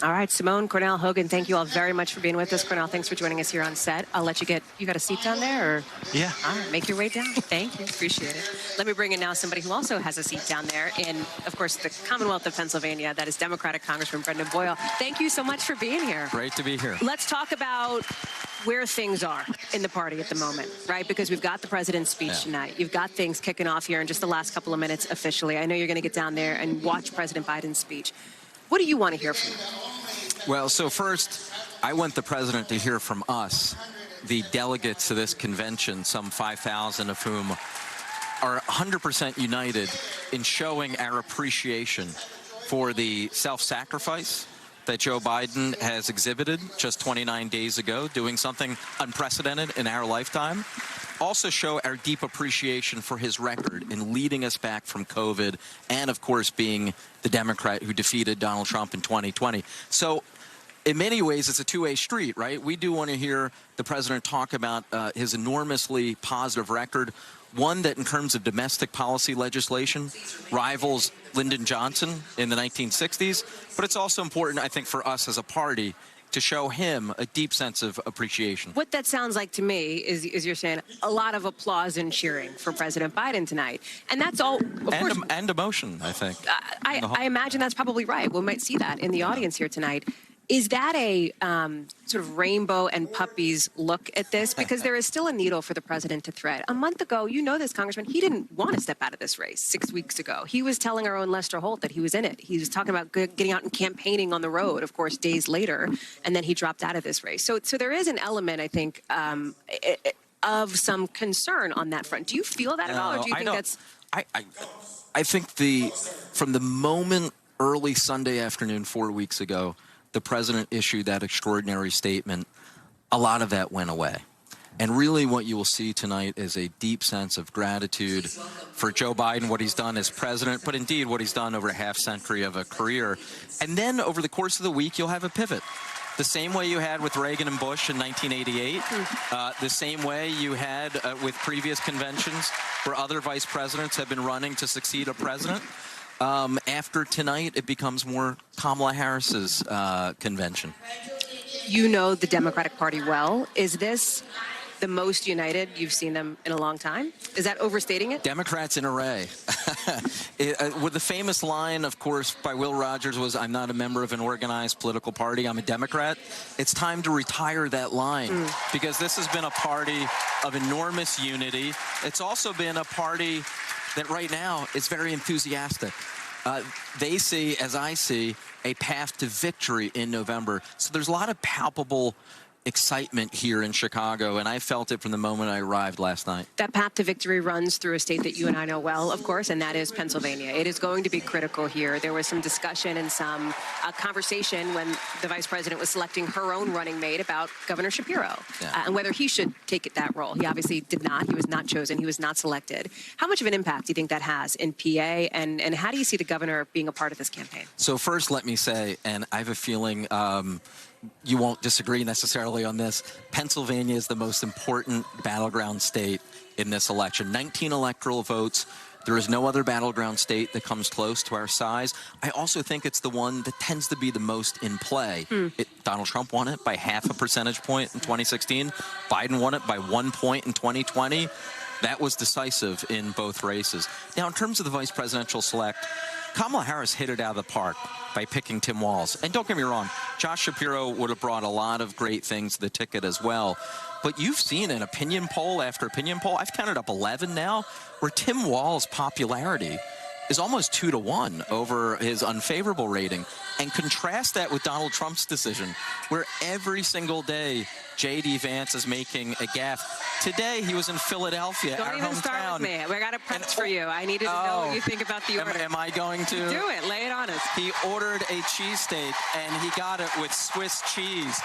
All right, Simone, Cornell, Hogan, thank you all very much for being with us. Cornell, thanks for joining us here on set. I'll let you got a seat down there? Or? Yeah. All right, make your way down. Thank you, appreciate it. Let me bring in now somebody who also has a seat down there in, of course, the Commonwealth of Pennsylvania. That is Democratic Congressman Brendan Boyle. Thank you so much for being here. Great to be here. Let's talk about where things are in the party at the moment, right? Because we've got the president's speech tonight. You've got things kicking off here in just the last couple of minutes officially. I know you're going to get down there and watch President Biden's speech. What do you want to hear from him? Well, so first, I want the president to hear from us, the delegates to this convention, some 5,000 of whom are 100% united in showing our appreciation for the self-sacrifice that Joe Biden has exhibited just 29 days ago, doing something unprecedented in our lifetime, also show our deep appreciation for his record in leading us back from COVID and, of course, being the Democrat who defeated Donald Trump in 2020. So in many ways, it's a two-way street, right? We do want to hear the president talk about his enormously positive record, one that in terms of domestic policy legislation rivals Lyndon Johnson in the 1960s. But it's also important, I think, for us as a party to show him a deep sense of appreciation. What that sounds like to me is you're saying a lot of applause and cheering for President Biden tonight. And that's all, of course. And emotion, I think. I imagine that's probably right. We might see that in the audience here tonight. Is that a sort of rainbow and puppies look at this? Because there is still a needle for the president to thread. A month ago, you know this, Congressman, he didn't want to step out of this race 6 weeks ago. He was telling our own Lester Holt that he was in it. He was talking about getting out and campaigning on the road, of course, days later, and then he dropped out of this race. So there is an element, I think, of some concern on that front. Do you feel that at all, or do you think that's... I think from the moment early Sunday afternoon 4 weeks ago, the president issued that extraordinary statement, a lot of that went away. And really what you will see tonight is a deep sense of gratitude for Joe Biden, what he's done as president, but indeed what he's done over a half-century of a career. And then over the course of the week, you'll have a pivot. The same way you had with Reagan and Bush in 1988, the same way you had with previous conventions where other vice presidents have been running to succeed a president. After tonight, it becomes more Kamala Harris's convention. You know the Democratic Party well. Is this the most united you've seen them in a long time? Is that overstating it? Democrats in array. With the famous line, of course, by Will Rogers was, "I'm not a member of an organized political party, I'm a Democrat." It's time to retire that line because this has been a party of enormous unity. It's also been a party that right now is very enthusiastic. They see, as I see, a path to victory in November. So there's a lot of palpable excitement here in Chicago, and I felt it from the moment I arrived last night. That path to victory runs through a state that you and I know well, of course, and that is Pennsylvania. It is going to be critical here. There was some discussion and some conversation when the vice president was selecting her own running mate about Governor Shapiro and whether he should take that role. He obviously did not. He was not chosen. He was not selected. How much of an impact do you think that has in PA, and how do you see the governor being a part of this campaign? So first, let me say, and I have a feeling you won't disagree necessarily on this, Pennsylvania is the most important battleground state in this election. 19 electoral votes. There is no other battleground state that comes close to our size. I also think it's the one that tends to be the most in play. Donald Trump won it by 0.5 percentage point in 2016. Biden won it by 1 point in 2020. That was decisive in both races. Now, in terms of the vice presidential select, Kamala Harris hit it out of the park by picking Tim Walz. And don't get me wrong, Josh Shapiro would have brought a lot of great things to the ticket as well. But you've seen an opinion poll after opinion poll, I've counted up 11 now, where Tim Walz's popularity is almost 2-1 over his unfavorable rating. And contrast that with Donald Trump's decision, where every single day J.D. Vance is making a gaffe. Today, he was in Philadelphia, Don't our even hometown. Start with me. We got a punch for you. I needed to know what you think about the order. Am I going to? Do it. Lay it on us. He ordered a cheesesteak, and he got it with Swiss cheese,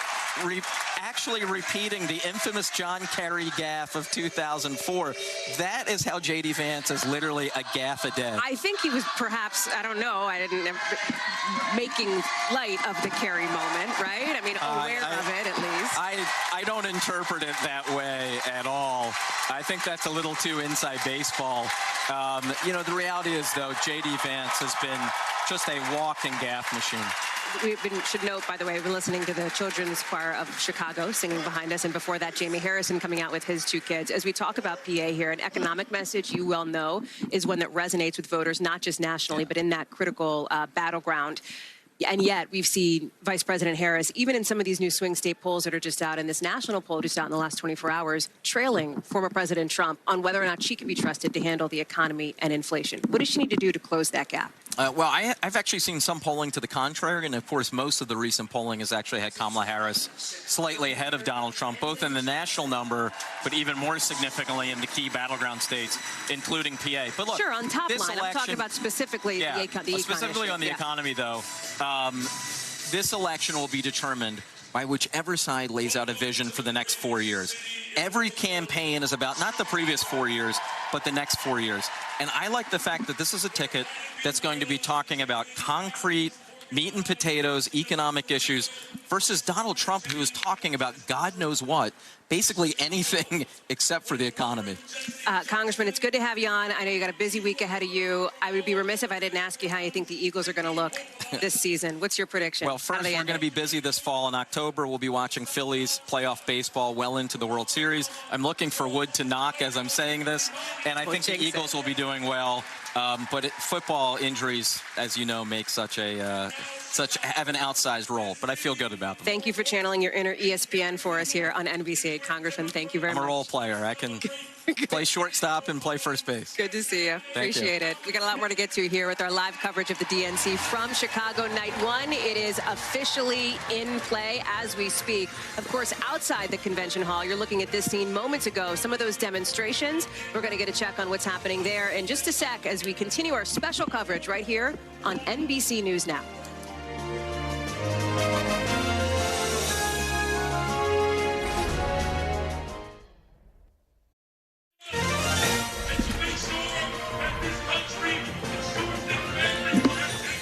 actually repeating the infamous John Kerry gaffe of 2004. That is how J.D. Vance is literally a gaffe a day. I think he was perhaps, I don't know, making light of the Kerry moment, right? I mean, aware of it at least. I don't interpret it that way at all. I think that's a little too inside baseball. You know, the reality is, though, J.D. Vance has been just a walking gaffe machine. We should note, by the way, we've been listening to the Children's Choir of Chicago singing behind us, and before that, Jamie Harrison coming out with his 2 kids. As we talk about PA here, an economic message you well know is one that resonates with voters, not just nationally, but in that critical battleground. And yet we've seen Vice President Harris, even in some of these new swing state polls that are just out, and this national poll just out in the last 24 hours, trailing former President Trump on whether or not she can be trusted to handle the economy and inflation. What does she need to do to close that gap? Well, I've actually seen some polling to the contrary, and of course most of the recent polling has actually had Kamala Harris slightly ahead of Donald Trump, both in the national number, but even more significantly in the key battleground states, including PA. But look, sure, on top line, election, I'm talking about specifically the economy. Specifically on the economy, though. this election will be determined by whichever side lays out a vision for the next 4 years. Every campaign is about not the previous 4 years, but the next 4 years. And I like the fact that this is a ticket that's going to be talking about concrete, meat and potatoes, economic issues, versus Donald Trump, who is talking about God knows what, basically anything except for the economy. Congressman, it's good to have you on. I know you got a busy week ahead of you. I would be remiss if I didn't ask you how you think the Eagles are going to look this season. What's your prediction? Well, first, we're going to be busy this fall. In October, we'll be watching Phillies playoff baseball well into the World Series. I'm looking for wood to knock as I'm saying this, and I think the Eagles will be doing well. But football injuries, as you know, make have an outsized role. But I feel good about them. Thank you for channeling your inner ESPN for us here on NBC. Congressman, thank you very much. I'm a role player. I can play shortstop and play first base. Good to see you. Appreciate it. We got a lot more to get to here with our live coverage of the DNC from Chicago Night 1. It is officially in play as we speak. Of course, outside the convention hall, you're looking at this scene moments ago. Some of those demonstrations. We're going to get a check on what's happening there in just a sec as we continue our special coverage right here on NBC News Now.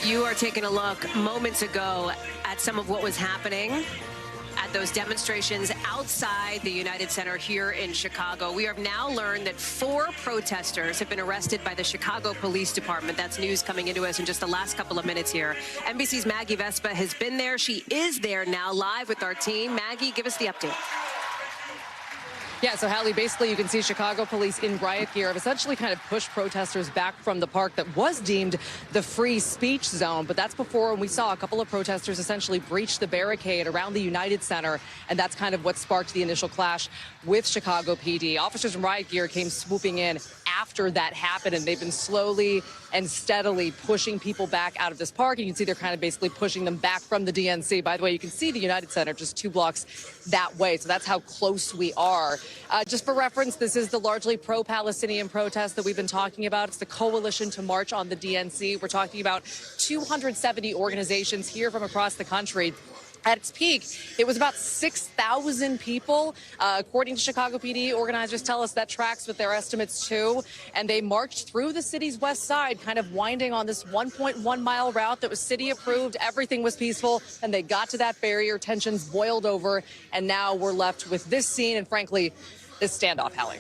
You are taking a look moments ago at some of what was happening at those demonstrations outside the United Center here in Chicago. We have now learned that 4 protesters have been arrested by the Chicago Police Department. That's news coming into us in just the last couple of minutes here. NBC's Maggie Vespa has been there. She is there now live with our team. Maggie, give us the update. Yeah, so Hallie, basically you can see Chicago police in riot gear have essentially kind of pushed protesters back from the park that was deemed the free speech zone. But that's before we saw a couple of protesters essentially breach the barricade around the United Center. And that's kind of what sparked the initial clash with Chicago PD. Officers in riot gear came swooping in after that happened, and they've been slowly and steadily pushing people back out of this park. And you can see they're kind of basically pushing them back from the DNC. By the way, you can see the United Center just 2 blocks that way. So that's how close we are. Just for reference, this is the largely pro-Palestinian protest that we've been talking about. It's the Coalition to March on the DNC. We're talking about 270 organizations here from across the country. At its peak, it was about 6,000 people. According to Chicago PD, organizers tell us that tracks with their estimates, too. And they marched through the city's west side, kind of winding on this 1.1-mile route that was city approved. Everything was peaceful. And they got to that barrier. Tensions boiled over. And now we're left with this scene and, frankly, this standoff, Hallie.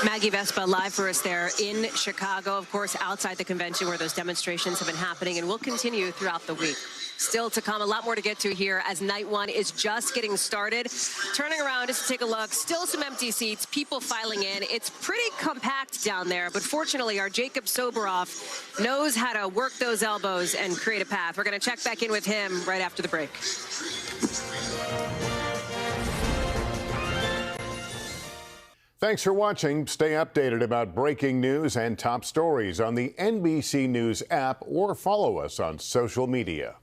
Maggie Vespa live for us there in Chicago, of course, outside the convention where those demonstrations have been happening and will continue throughout the week. Still to come, a lot more to get to here as night 1 is just getting started. Turning around just to take a look, still some empty seats, people filing in. It's pretty compact down there, but fortunately our Jacob Soboroff knows how to work those elbows and create a path. We're going to check back in with him right after the break. Thanks for watching. Stay updated about breaking news and top stories on the NBC News app or follow us on social media.